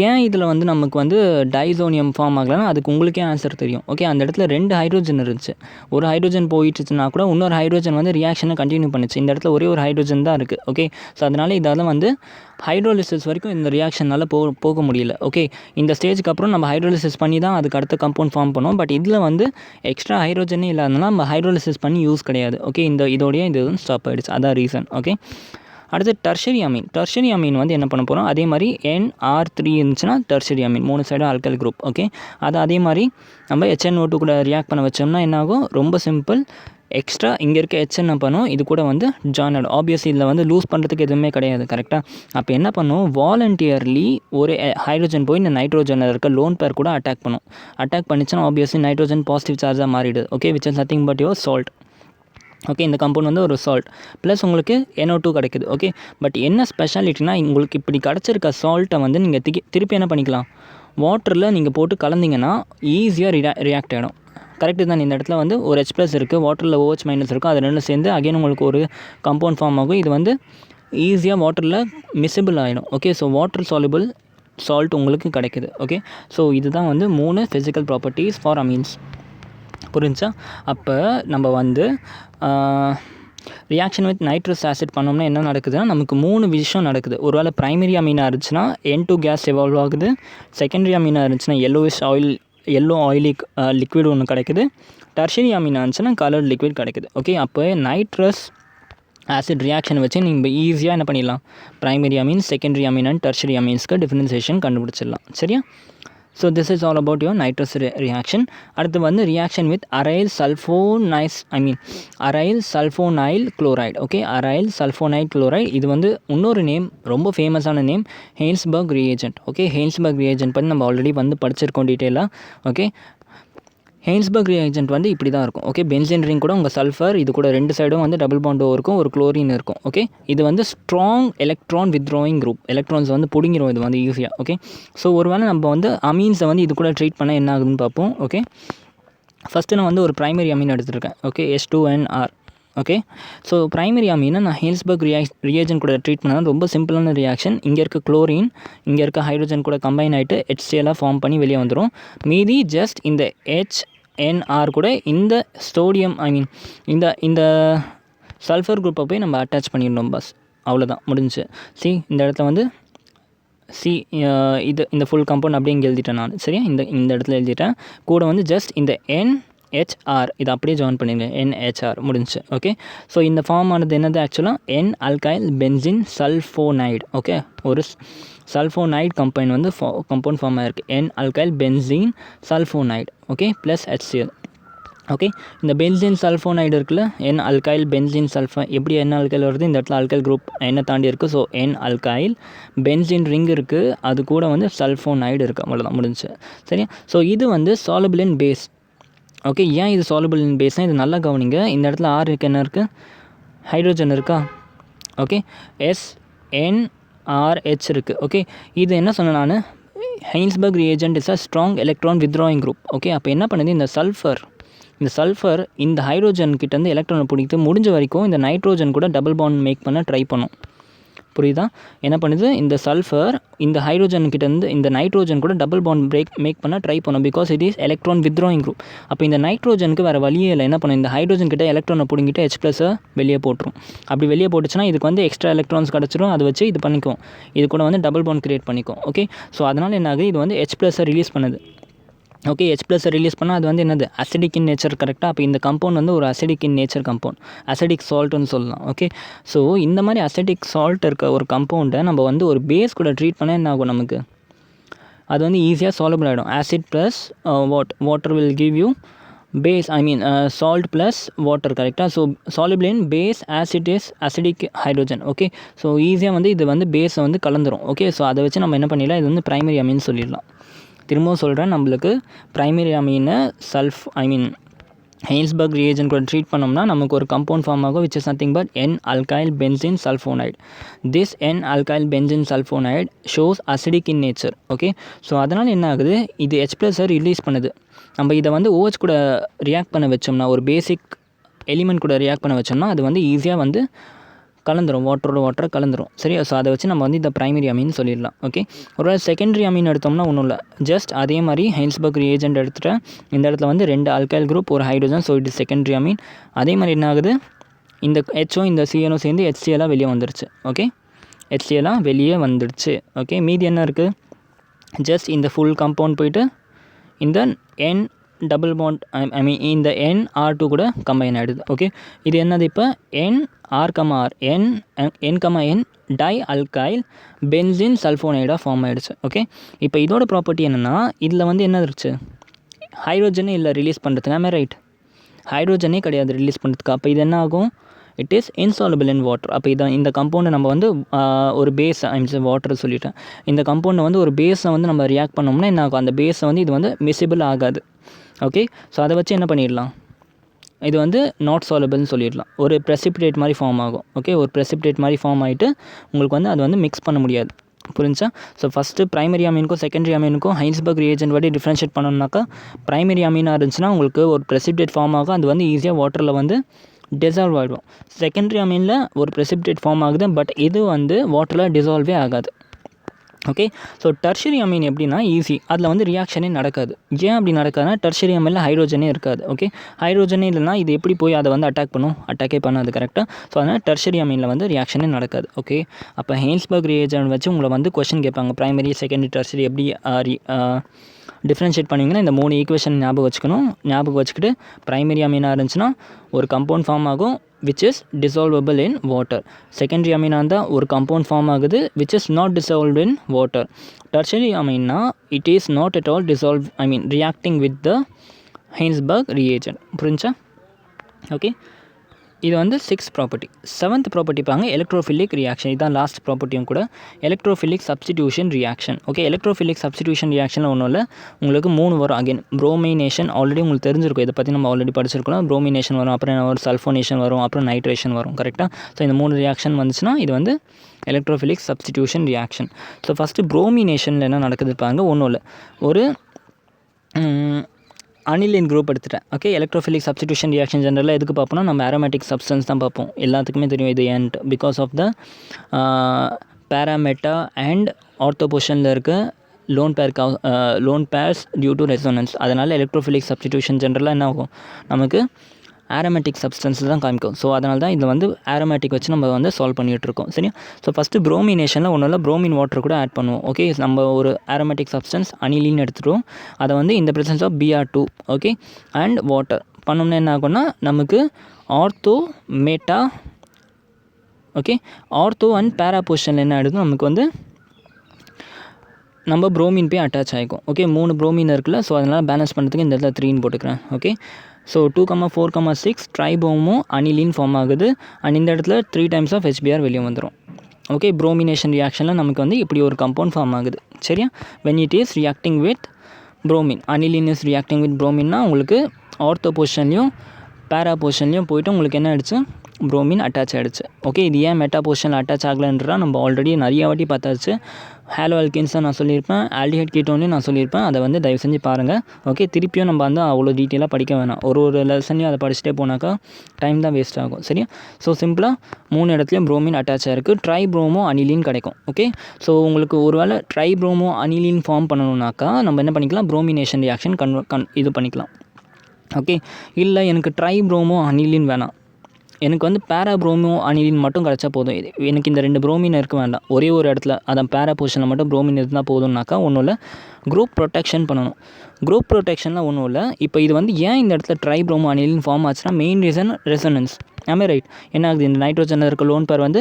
ஏன் இதில் வந்து நமக்கு வந்து டைசோனியம் ஃபார்ம் ஆகலைன்னா அதுக்கு உங்களுக்கே ஆன்சர் தெரியும். ஓகே, அந்த இடத்துல 2 ஹைட்ரோஜன் இருந்துச்சு, ஒரு ஹைட்ரோஜன் போயிட்டுச்சுன்னா கூட இன்னொரு ஹைட்ரோஜன் வந்து ரியாக்ஷனை கண்டினியூ பண்ணிச்சு. இந்த இடத்துல ஒரே ஒரு ஹைட்ரோஜன் தான் இருக்குது. ஓகே, ஸோ அதனால் இதால் வந்து ஹைட்ரோலிசிஸ் வரைக்கும் இந்த ரியாக்ஷனால் போக முடியல. ஓகே, இந்த ஸ்டேஜுக்கு அப்புறம் நம்ம ஹைட்ரோலிசிஸ் பண்ணி தான் அதுக்கு அடுத்த கம்பவுண்ட் ஃபார்ம் பண்ணோம். பட் இதில் வந்து எக்ஸ்ட்ரா ஹைட்ரோஜனே இல்லாதனால நம்ம ஹைட்ரோலிசிஸ் பண்ணி யூஸ் கிடையாது. ஓகே, இதோடய இது வந்து ஸ்டாப் ஆகிடுச்சு, அதான் ரீசன். ஓகே, அடுத்து டெர்ஷரி அமீன் வந்து என்ன பண்ண போகிறோம், அதே மாதிரி NR3 இருந்துச்சுன்னா டெர்ஷரி அமீன், 3 சைடும் ஆல்கைல் குரூப். ஓகே, அது அதே மாதிரி நம்ம HNO2 கூட ரியாக்ட் பண்ண வச்சோம்னா என்ன ஆகும், ரொம்ப சிம்பிள், எக்ஸ்ட்ரா இங்கே இருக்க H என்ன பண்ணும், இது கூட வந்து ஜாயின் ஆகிடும். ஆப்வியஸ்லி இதில் வந்து லூஸ் பண்ணுறதுக்கு எதுவுமே கிடையாது. கரெக்டாக, அப்போ என்ன பண்ணும், வாலண்டியர்லி ஒரு ஹைட்ரோஜன் போய் இந்த நைட்ரோஜனில் இருக்க லோன் பேர் கூட அட்டாக் பண்ணிச்சுன்னா ஆப்வியஸ்லி நைட்ரோஜன் பாசிட்டிவ் சார்ஜாக மாறிடுது. Okay, which is nothing but your salt. Okay, இந்த காம்பவுண்ட் வந்து ஒரு சால்ட் ப்ளஸ் உங்களுக்கு NO2 கிடைக்குது. ஓகே, பட் என்ன ஸ்பெஷாலிட்டினா உங்களுக்கு இப்படி கிடச்சிருக்க சால்ட்டை வந்து நீங்கள் திருப்பி என்ன பண்ணிக்கலாம், வாட்டரில் நீங்கள் போட்டு கலந்தீங்கன்னா ஈஸியாக ரியாக்ட் ஆகிடும். கரெக்டு தான். இந்த இடத்துல வந்து ஒரு H+ இருக்குது, வாட்டரில் OH- இருக்கும். அது ரெண்டும் சேர்ந்து அகைன் உங்களுக்கு ஒரு காம்பவுண்ட் ஃபார்ம் ஆகும். இது வந்து ஈஸியாக வாட்டரில் மிசிபிள் ஆகிடும். Okay, so water soluble salt உங்களுக்கு கிடைக்குது. ஓகே, ஸோ இதுதான் வந்து 3 ஃபிசிக்கல் ப்ராப்பர்ட்டிஸ் ஃபார் அமீன்ஸ். புரிஞ்சா? அப்போ நம்ம வந்து ரியாக்ஷன் வித் நைட்ரஸ் ஆசிட் பண்ணோம்னா என்ன நடக்குதுன்னா, நமக்கு 3 விஷயம் நடக்குது. ஒரு வேளை ப்ரைமரி அமீனாக இருந்துச்சுன்னா N2 கேஸ் எவால்வ் ஆகுது. செகண்டரி அமீனாக இருந்துச்சுன்னா எல்லோ ஆயிலி லிக்விட் ஒன்று கிடைக்குது. டெர்ஷரி அமீனாக இருந்துச்சுன்னா கலர்ட் லிக்விட் கிடைக்குது. ஓகே, அப்போ நைட்ரஸ் ஆசிட் ரியாக்ஷன் வச்சு நீங்கள் ஈஸியாக என்ன பண்ணிடலாம், primary amines, secondary amine and tertiary அமீன்ஸ்க்கு டிஃபரன்சியேஷன் கண்டுபிடிச்சிடலாம். சரியா? So this is all about your nitrous reaction. அடுத்து வந்து reaction with aryl sulphonyl chloride. Okay, aryl sulphonyl chloride, இது வந்து இன்னொரு நேம், ரொம்ப ஃபேமஸான name, Hinsberg reagent. Okay, ஹெயின்ஸ்பர்க் reagent பற்றி நம்ம ஆல்ரெடி வந்து படிச்சிருக்கோம் டீட்டெயிலாக. ஓகே, ஹெயின்ஸ்பர்க் ரியேஜென்ட் வந்து இப்படி தான் இருக்கும். ஓகே, பென்சீன் ரிங் கூட உங்கள் சல்ஃபர், இது கூட 2 சைடும் வந்து டபுள் பாண்டோ இருக்கும், ஒரு குளோரின் இருக்கும். ஓகே, இது வந்து strong electron withdrawing group, electrons வந்து பிடிங்கிரும் இது வந்து ஈஸியாக. ஓகே, ஸோ ஒருவேளை நம்ம வந்து அமீன்ஸை வந்து இது கூட ட்ரீட் பண்ணால் என்ன ஆகுதுன்னு பார்ப்போம். ஓகே, ஃபஸ்ட்டு நான் வந்து ஒரு ப்ரைமரி அமீன் எடுத்துருக்கேன். Okay, H2NR. Okay, so primary அமீனை நான் ஹெயின்ஸ்பர்க் ரியேஜென்ட் கூட ட்ரீட் பண்ணால் ரொம்ப சிம்பிளான ரியாக்ஷன். இங்கே இருக்க குளோரின் இங்கே இருக்க ஹைட்ரோஜன் கூட கம்பைன் ஆகிட்டு HCl ஃபார்ம் பண்ணி வெளியே வந்துடும். மீதி ஜஸ்ட் இந்த HNR கூட இந்த ஸ்டோடியம் இந்த சல்ஃபர் குரூப்பை போய் நம்ம அட்டாச் பண்ணிடணும். பஸ் அவ்வளோதான், முடிஞ்சு. இந்த இடத்துல வந்து இந்த ஃபுல் காம்பவுண்ட் அப்படியே இங்கே எழுதிட்டேன் நான். சரியா? இந்த இடத்துல எழுதிட்டேன். கூட வந்து ஜஸ்ட் இந்த NHR இதை அப்படியே ஜாயின் பண்ணிடுங்க. NHR முடிஞ்சு. ஓகே, ஸோ இந்த ஃபார்ம் ஆனது என்னது ஆக்சுவலாக N-alkyl பென்சின் சல்ஃபோனைடு. ஓகே, ஒரு சல்ஃபோனைடு கம்பவுண்ட் வந்து கம்பவுண்ட் ஃபார்ம் ஆகிருக்கு. N-alkyl benzene sulphonamide. Okay, plus HCl. Okay, இந்த பென்சின் சல்ஃபோனைடு இருக்குல்ல, N-alkyl பென்சின் எப்படி N-alkyl வருது, இந்த இடத்துல அல்கைல் குரூப் என்ன தாண்டி இருக்குது. ஸோ N-alkyl பென்சின் ரிங் இருக்குது, அது கூட வந்து சல்ஃபோனைடு இருக்குது. அவ்வளோதான், முடிஞ்சு. சரியா? ஸோ இது வந்து சாலபிள் இன் பேஸ். ஓகே, ஏன் இது சாலபிள் இன் பேஸ்னால் இது நல்லா கவனிங்க. இந்த இடத்துல R இருக்குது, என்ன இருக்குது, ஹைட்ரோஜன் இருக்கா. ஓகே, SNRH இருக்குது. ஓகே, இது என்ன சொன்னேன் நான், Hinsberg reagent is a strong electron withdrawing group. Okay, அப்போ என்ன பண்ணுது, இந்த சல்ஃபர் இந்த ஹைட்ரோஜன் கிட்டேருந்து எலக்ட்ரானை பிடித்து முடிஞ்ச வரைக்கும் இந்த நைட்ரோஜன் கூட டபுள் பாண்ட் மேக் பண்ண ட்ரை பண்ணும். புரியுதா? என்ன பண்ணுது, இந்த சல்ஃபர் இந்த ஹைட்ரோஜன் கிட்டேருந்து இந்த நைட்ரோஜன் கூட டபுள் பாண்ட் மேக் பண்ண ட்ரை பண்ணும். Because it is electron withdrawing group. அப்போ இந்த நைட்ரோஜனுக்கு வேறு வழியே இல்லை, என்ன பண்ணும், இந்த ஹைட்ரோஜன் கிட்ட எலக்ட்ரானை பிடிங்கிட்டு H+ வெளியே போட்டுரும். அப்படி வெளியே போட்டுச்சுன்னா இதுக்கு வந்து எக்ஸ்ட்ரா எலக்ட்ரான்ஸ் கிடச்சிரும். அதை வச்சு இது பண்ணிக்கும், இது கூட வந்து டபுள் பாண்ட் கிரியேட் பண்ணிக்கும். ஓகே, ஸோ அதனால் என்ன ஆகுது, இது வந்து H+ ரிலீஸ் பண்ணுது. ஓகே, H+ ரிலீஸ் பண்ணால் அது வந்து என்னது, அசிடிக் இன் நேச்சர். கரெக்டாக? அப்போ இந்த கம்பவுண்ட் வந்து ஒரு acidic in nature compound, acidic சால்ட்டுன்னு சொல்லலாம். ஓகே, ஸோ இந்த மாதிரி அசிடிக் சால்ட் இருக்க ஒரு கம்பவுண்டை நம்ம வந்து ஒரு பேஸ் கூட ட்ரீட் பண்ணால் என்ன ஆகும், நமக்கு அது வந்து ஈஸியாக சாலபிள் ஆகிடும். Acid plus water will give you base, salt plus water. கரெக்டாக? So soluble in base acid is acidic hydrogen. Okay, so ஈஸியாக வந்து இது வந்து பேஸை வந்து கலந்துரும். ஓகே, ஸோ அதை வச்சு நம்ம என்ன பண்ணிடலாம், இது வந்து ப்ரைமரி அமீன் சொல்லிடலாம். திரும்பவும் சொல்கிறேன், நம்மளுக்கு ப்ரைமரி அமீனை ஹெயின்ஸ்பர்க் ரியேஜென்ட் கூட ட்ரீட் பண்ணோம்னா நமக்கு ஒரு கம்பவுண்ட் ஃபார்ம் ஆகும், which is nothing but N-alkyl benzene sulfonide. This N-alkyl benzene sulfonide shows acidic in nature. Okay, so அதனால் என்ன ஆகுது, இது H+ ரிலீஸ் பண்ணுது. நம்ம இதை வந்து OH கூட ரியாக்ட் பண்ண வச்சோம்னா, ஒரு பேசிக் எலிமெண்ட் கூட ரியாக்ட் பண்ண வச்சோம்னா அது வந்து ஈஸியாக வந்து கலந்துரும், வாட்டரை கலந்துரும். சரியா? ஸோ அதை வச்சு நம்ம வந்து இந்த ப்ரைமரி அமீன் சொல்லிடலாம். ஓகே, ஒரு செகண்டரி அமீன் எடுத்தோம்னா ஒன்றும் இல்லை, ஜஸ்ட் அதே மாதிரி ஹெயின்ஸ்பர்க் ரியேஜென்ட் எடுத்துகிட்டு இந்த இடத்துல வந்து 2 அல்கைல் குரூப், ஒரு hydrogen. So it is secondary amine. அதே மாதிரி என்ன ஆகுது, இந்த HO இந்த CNO சேர்ந்து HCl வெளியே வந்துருச்சு. ஓகே, HCl வெளியே வந்துடுச்சு. ஓகே, மீதி என்ன இருக்குது, ஜஸ்ட் இந்த ஃபுல் காம்பவுண்ட் போயிட்டு இந்த N டபுள் பாண்ட் இந்த NR2 கூட கம்பைன் ஆகிடுது. ஓகே, இது என்னது, இப்போ NR, N di alkyl benzene சல்ஃபோனைடாக ஃபார்ம் ஆகிடுச்சு. ஓகே, இப்போ இதோட ப்ராப்பர்ட்டி என்னென்னா, இதில் வந்து என்ன இருந்துச்சு, ஹைட்ரோஜனே இல்லை ரிலீஸ் பண்ணுறதுக்கு. ரைட், ஹைட்ரோஜனே கிடையாது ரிலீஸ் பண்ணுறதுக்கு. அப்போ இது என்ன ஆகும், இட் இஸ் இன்சாலபிள் இன் வாட்டர். அப்போ இந்த கம்பவுண்டை நம்ம வந்து ஒரு பேஸ் வாட்டர் சொல்லிட்டேன், இந்த கம்பவுண்டை வந்து ஒரு பேஸை வந்து நம்ம ரியாக்ட் பண்ணோம்னா என்ன ஆகும், அந்த பேஸை வந்து இது வந்து மிசிபிள் ஆகாது. ஓகே, ஸோ அதை வச்சு என்ன பண்ணிடலாம், இது வந்து நாட் சாலபிள்னு சொல்லிடலாம். ஒரு ப்ரெசிபிடேட் மாதிரி ஃபார்ம் ஆகும். ஓகே, ஒரு ப்ரெசிபிடேட் மாதிரி ஃபார்ம் ஆகிட்டு உங்களுக்கு வந்து அது வந்து மிக்ஸ் பண்ண முடியாது. புரிஞ்சா? ஸோ ஃபஸ்ட்டு ப்ரைமரி அமீனுக்கும் செகண்டரி அமீனுக்கும் ஹைன்ஸ்பர்க் ரியேஜென்ட் படி டிஃப்ரென்ஷியேட் பண்ணணும்னாக்கா ப்ரைமரி அமீனாக இருந்துச்சுன்னா உங்களுக்கு ஒரு ப்ரெசிபிடேட் ஃபார்ம் ஆகும். அது வந்து ஈஸியாக வாட்டரில் வந்து டிசால்வ் ஆகிடும். செகண்டரி அமீனில் ஒரு ப்ரெசிபிடேட் ஃபார்ம் ஆகுது, பட் இது வந்து வாட்டரில் டிசால்வே ஆகாது. ஓகே, ஸோ டெர்ஷரி அமீன் எப்படின்னா ஈஸி, அதில் வந்து ரியாக்ஷனே நடக்காது. ஏன் அப்படி நடக்காதுன்னா டெர்ஷரி அமீனில் ஹைட்ரோஜனே இருக்காது. ஓகே, ஹைட்ரோஜனே இல்லைனா இது எப்படி போய் அதை வந்து அட்டாக் பண்ணும்? அட்டாக்கே பண்ணாது. கரெக்டாக. ஸோ அதனால் டெர்ஷரி அமீனில் வந்து ரியாக்ஷனே நடக்காது. ஓகே, அப்போ ஹைன்ஸ்பர்க் ரியேஜென்ட் வச்சு உங்களை வந்து கொஸ்டின் கேட்பாங்க, ப்ரைமரி செகண்டரி டெர்ஷரி எப்படி டிஃப்ரென்ஷியேட் பண்ணுவீங்கன்னா இந்த 3 ஈக்குவேஷன் ஞாபகம் வச்சுக்கணும். ஞாபகம் வச்சுக்கிட்டு ப்ரைமரி அமீனாக இருந்துச்சுன்னா ஒரு கம்பவுண்ட் ஃபார்ம் ஆகும் which is dissolvable in water. Secondary amine இருந்தால் ஒரு compound form ஆகுது which is not dissolved in water. Tertiary amine it is not at all dissolved, reacting with the Heinsberg reagent. புரிஞ்சா? Okay, இது வந்து 6th property. 7th property பாருங்க, electrophilic reaction. இதுதான் last ப்ராப்பர்ட்டியும் கூட, electrophilic substitution reaction. Okay, electrophilic substitution ரியாக்ஷனில் ஒன்றும் இல்லை, உங்களுக்கு 3 வரும். அகைன் ப்ரோமினேஷன் ஆல்ரெடி உங்களுக்கு தெரிஞ்சிருக்கும், இதை பற்றி நம்ம ஆல்ரெடி படிச்சிருக்கோம். ப்ரோமினேஷன் வரும், அப்புறம் என்ன வரும், சல்ஃபோனேஷன் வரும், அப்புறம் நைட்ரேஷன் வரும். கரெக்டாக? ஸோ இந்த 3 ரியாக்ஷன் வந்துச்சுன்னா இது வந்து electrophilic substitution reaction. So first ப்ரோமினேஷனில் என்ன நடக்குது பாருங்க, ஒன்றும் இல்லை, ஒரு அனிலின் குரூப் எடுத்துட்டேன். ஓகே, எலக்ட்ரோஃபிலிக் சப்ஸ்டிடியூஷன் ரியாக்ஷன் ஜெனரலாக எதுக்கு பார்ப்போம்னா நம்ம அரோமேட்டிக் சப்ஸ்டன்ஸ் தான் பார்ப்போம். எல்லாத்துக்குமே தெரியும் இது and, because of the para meta and ortho பொசிஷனில் இருக்க lone pairs due to resonance. அதனால் எலக்ட்ரோஃபிலிக் சப்ஸ்டிடியூஷன் ஜெனரலாக என்ன ஆகும், நமக்கு ஆரோமேட்டிக் சப்ஸ்டன்ஸ் தான் காமிக்கும். ஸோ அதனால தான் இதில் வந்து ஆரோமேட்டிக் வச்சு நம்ம வந்து சால்வ் பண்ணிகிட்ருக்கோம். சரியா? ஸோ ஃபஸ்ட்டு ப்ரோமினேஷனில் ஒன்றும் இல்லை, ப்ரோமின் வாட்டர் கூட ஆட் பண்ணுவோம். ஓகே, நம்ம ஒரு ஆரோமேட்டிக் சப்ஸ்டன்ஸ் அனிலின் எடுத்துகிட்டோம், அதை வந்து இந்த presence of Br2 okay and water பண்ணோம்னா என்ன ஆகும்னா நமக்கு ortho meta okay ortho and para பொசிஷனில் என்ன ஆகிடுது, நமக்கு வந்து நம்ம ப்ரோமின் போய் அட்டாச் ஆகிக்கும். ஓகே, 3 ப்ரோமின் இருக்குல்ல, ஸோ அதனால் பேலன்ஸ் பண்ணுறதுக்கு இந்த இடத்துல 3 போட்டுக்கிறேன். ஓகே, ஸோ 2,4,6 ட்ரைபோமோ அனிலின் ஃபார்ம் ஆகுது அண்ட் இந்த இடத்துல 3 times ஆஃப் HBr வெளியே வந்துடும். ஓகே, ப்ரோமினேஷன் ரியாக்ஷனில் நமக்கு வந்து இப்படி ஒரு கம்பவுண்ட் ஃபார்ம் ஆகுது. சரியா? when it is reacting with bromine, aniline is reacting with ப்ரோமின்னா உங்களுக்கு ஆர்த்தோ பொசிஷன்லையும் பேரா பொசிஷன்லையும் போய்ட்டு உங்களுக்கு என்ன ஆகிடுச்சு, ப்ரோமின் அட்டாச் ஆகிடுச்சு. ஓகே, இது ஏன் மெட்டா பொசிஷனில் அட்டாச் ஆகலைன்றா நம்ம ஆல்ரெடி நிறைய வாட்டி பார்த்தாச்சு. ஹேலோ அல்கின்ஸை நான் சொல்லியிருப்பேன், ஆல்டிஹைட் கீட்டோன்லையும் நான் சொல்லியிருப்பேன், அதை வந்து தயவு செஞ்சு பாருங்கள். ஓகே, திருப்பியும் நம்ம வந்து அவ்வளோ டீட்டெயிலாக படிக்க வேணாம், ஒரு லெசன்லையும் அதை படிச்சுட்டே போனாக்கா டைம் தான் வேஸ்ட் ஆகும். சரியா? ஸோ சிம்பிளாக 3 இடத்துலையும் ப்ரோமின் அட்டாச் ஆகிருக்கு, ட்ரைப்ரோமோ அனிலின் கிடைக்கும். ஓகே, ஸோ உங்களுக்கு ஒரு வேளை ட்ரைப்ரோமோ அனிலின் ஃபார்ம் பண்ணணுன்னாக்கா நம்ம என்ன பண்ணிக்கலாம், ப்ரோமினேஷன் ரியாக்ஷன் இது பண்ணிக்கலாம். ஓகே, இல்லை எனக்கு ட்ரைப்ரோமோ அனிலின் வேணாம், எனக்கு வந்து பேராப்ரோமோ அனிலின் மட்டும் கிடச்சா போதும், எனக்கு இந்த 2 ப்ரோமின் இருக்க வேண்டாம், ஒரே ஒரு இடத்துல அதான் பேரா பொசிஷனில் மட்டும் ப்ரோமின் இருந்தால் போதும்னாக்கா ஒன்றும் இல்லை, குரூப் ப்ரொடெக்ஷன் பண்ணணும். குரூப் ப்ரொடெக்ஷனில் ஒன்றும் இல்லை. இப்போ இது வந்து ஏன் இந்த இடத்துல ட்ரைப்ரோமோ அனிலின் ஃபார்ம் ஆச்சுன்னா மெயின் ரீசன் ரெசனன்ஸ். ஆமே ரைட். என்ன ஆகுது, இந்த நைட்ரோஜனில் இருக்க லோன் பேர் வந்து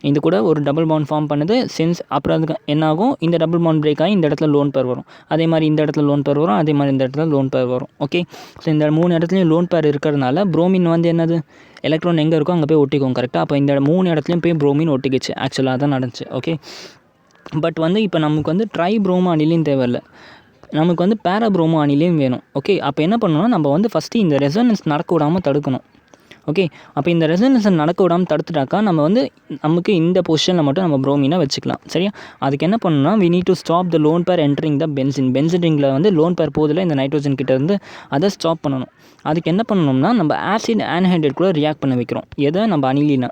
இது கூட ஒரு டபுள் பாண்ட் ஃபார்ம் பண்ணுது. சின்ஸ் அப்புறம் அதுக்கு என்ன ஆகும், இந்த டபுள் பாண்ட் பிரேக் ஆகி இந்த இடத்துல லோன் பேர் வரும், அதே மாதிரி இந்த இடத்துல லோன் பேர் வரும், அதே மாதிரி இந்த இடத்துல லோன் பேர் வரும். ஓகே, ஸோ இந்த 3 இடத்துலையும் லோன் பேர் இருக்கிறதுனால ப்ரோமின் வந்து என்னது, எலக்ட்ரான் எங்கே இருக்கோ அங்கே போய் ஒட்டிக்கும். கரெக்டாக? அப்போ இந்த 3 இடத்துலையும் போய் ப்ரோமின் ஒட்டிக்கிச்சு. ஆக்சுவலாக தான் நடந்துச்சு. ஓகே, பட் வந்து இப்போ நமக்கு வந்து ட்ரைப்ரோமோ அனிலின் தேவையில்லை, நமக்கு வந்து பேராப்ரோமோ அனிலின் வேணும். ஓகே, அப்போ என்ன பண்ணணும்னா நம்ம வந்து ஃபஸ்ட்டு இந்த ரெசனன்ஸ் நடக்க விடாமல் தடுக்கணும். ஓகே, அப்போ இந்த ரெசனன்ஸை நடக்க விடாமல் தடுத்துட்டாக்கா நம்ம வந்து நமக்கு இந்த பொசிஷனில் மட்டும் நம்ம ப்ரோமினை வச்சுக்கலாம். சரியா? அதுக்கு என்ன பண்ணணும்னா we need to stop the lone pair entering the benzene. Benzene ரிங்கில் வந்து லோன் பேர் போதில் இந்த நைட்ரோஜன் கிட்ட இருந்து அதை ஸ்டாப் பண்ணணும். அதுக்கு என்ன பண்ணணும்னா நம்ம ஆசிட் ஆன்ஹைட்ரேட் கூட ரியாக்ட் பண்ண வைக்கிறோம். எதை, நம்ம அனிலினா.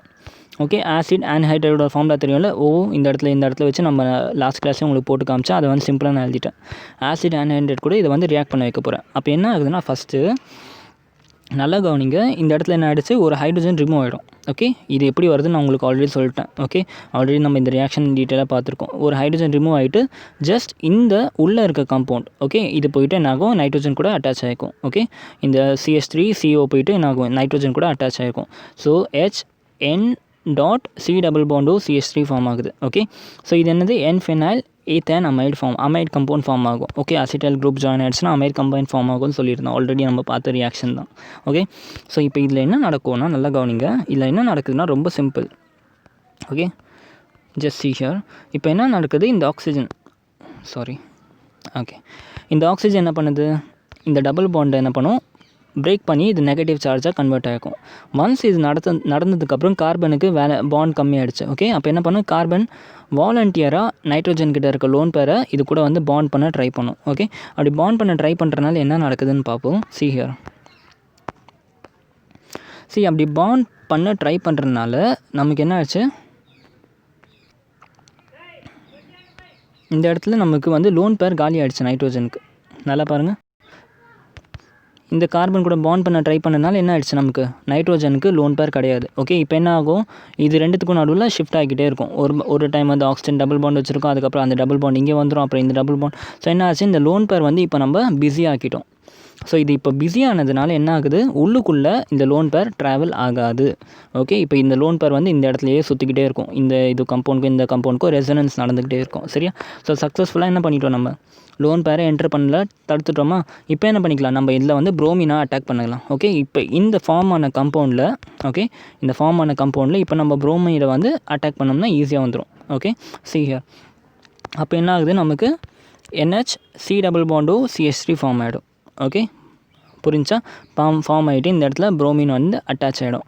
ஓகே, ஆசிட் ஆன்ஹைட்ரேட்டோட ஃபார்முலா தெரியும்ல, இந்த இடத்துல வச்சு நம்ம லாஸ்ட் கிளாஸே உங்களுக்கு போட்டு காமிச்சா அதை வந்து சிம்பிளாக நான் எழுதிட்டேன். ஆசிட் ஆன்ஹைட்ரேட் கூட இதை வந்து ரியாக்ட் பண்ண வைக்க போகிறேன். அப்போ என்ன ஆகுதுன்னா ஃபஸ்ட்டு நல்லா கவனிங்க, இந்த இடத்துல என்ன ஆகிடுச்சு, ஒரு ஹைட்ரோஜன் ரிமூவ் ஆகிடும். ஓகே, இது எப்படி வருதுன்னு நான் உங்களுக்கு ஆல்ரெடி சொல்லிட்டேன். ஓகே, ஆல்ரெடி நம்ம இந்த ரியாக்ஷன் டீட்டெயிலாக பார்த்துருக்கோம். ஒரு ஹைட்ரோஜன் ரிமூவ் ஆகிட்டு ஜஸ்ட் இந்த உள்ளே இருக்க காம்பவுண்ட் ஓகே இது போயிட்டு என்ன ஆகும், நைட்ரோஜன் கூட அட்டாச் ஆகிக்கும். ஓகே, இந்த CH3CO போயிட்டு என்ன ஆகும், நைட்ரோஜன் கூட அட்டாச் ஆகிக்கும். ஸோ HN.C+CH3 ஃபார்ம் ஆகுது. ஓகே, ஸோ இது என்னது, N-phenyl ethane amide amide compound form ஆகும். ஓகே, அசிட்டைல் குரூப் ஜாயின் ஆகிடுச்சுன்னா அமைட் கம்பவுண்ட் ஃபார்ம் ஆகும்னு சொல்லியிருந்தோம். ஆல்ரெடி நம்ம பார்த்த ரியாக்ஷன் தான். ஓகே, ஸோ இப்போ இதில் என்ன நடக்கும்னா நல்லா கவனிங்க, இதில் என்ன நடக்குதுன்னா ரொம்ப simple. Okay, just see here. இப்போ என்ன நடக்குது, இந்த ஆக்சிஜன் ஓகே இந்த ஆக்சிஜன் என்ன பண்ணுது, இந்த டபுள் பாண்டை என்ன பண்ணும், பிரேக் பண்ணி இது நெகட்டிவ் சார்ஜாக கன்வெர்ட் ஆகிருக்கும். ஒன்ஸ் இது நடந்ததுக்கப்புறம் கார்பனுக்கு பாண்ட் கம்மியாகிடுச்சு. ஓகே, அப்போ என்ன பண்ணும், கார்பன் வாலண்டியராக நைட்ரோஜன் கிட்ட இருக்க லோன் பேரை இது கூட வந்து பாண்ட் பண்ண ட்ரை பண்ணும். ஓகே, அப்படி பாண்ட் பண்ண ட்ரை பண்ணுறதுனால என்ன நடக்குதுன்னு பார்ப்போம். see here, அப்படி பாண்ட் பண்ண ட்ரை பண்ணுறதுனால நமக்கு என்ன ஆச்சு, இந்த இடத்துல நமக்கு வந்து லோன் பேர் காலி ஆகிடுச்சு நைட்ரோஜனுக்கு. நல்லா பாருங்கள், இந்த கார்பன் கூட பாண்ட் பண்ண ட்ரை பண்ணனால என்ன ஆகிடுச்சு, நமக்கு நைட்ரோஜனுக்கு லோன் பேர் கிடையாது. ஓகே, இப்போ என்ன ஆகும், இது ரெண்டுத்துக்கும் நடுவில் ஷிஃப்ட் ஆகிக்கிட்டே இருக்கும். ஒரு டைம் வந்து ஆக்சிஜன் டபுள் பாண்ட் வச்சுருக்கோம், அதுக்கப்புறம் அந்த டபுள் பாண்ட் இங்கே வந்துடும், அப்புறம் இந்த டபுள் பாண்ட். ஸோ என்ன ஆச்சு, இந்த லோன் பேர் வந்து இப்போ நம்ம பிஸி ஆக்கிட்டோம். ஸோ இது இப்போ பிஸி ஆனதுனால என்ன ஆகுது, உள்ளுக்குள்ளே இந்த லோன் பேர் ட்ராவல் ஆகாது. ஓகே, இப்போ இந்த லோன் பேர் வந்து இந்த இடத்துலையே சுற்றிக்கிட்டே இருக்கும். இந்த கம்பவுண்டுக்கும் இந்த கம்பவுண்டுக்கும் ரெசனன்ஸ் நடந்துக்கிட்டே இருக்கும். சரியா, ஸோ சக்ஸஸ்ஃபுல்லாக என்ன பண்ணிட்டோம், நம்ம லோன் பேரை என்டர் பண்ணல, தடுத்துட்டோமா. இப்போ என்ன பண்ணிக்கலாம், நம்ம இதில் வந்து புரோமினா அட்டாக் பண்ணிக்கலாம். ஓகே, இப்போ இந்த ஃபார்ம் ஆன கம்பவுண்டில், ஓகே, இந்த ஃபார்ம் ஆன கம்பவுண்டில் இப்போ நம்ம புரோமைடை வந்து அட்டாக் பண்ணோம்னா ஈஸியாக வந்துடும். ஓகே, see here, அப்போ என்ன ஆகுது, நமக்கு NHC டபுள் பாண்டோ CH3 ஃபார்ம் ஆகிடும். ஓகே, புரிஞ்சா, ஃபார்ம் ஆகிட்டு இந்த இடத்துல புரோமின் வந்து அட்டாச் ஆகிடும்.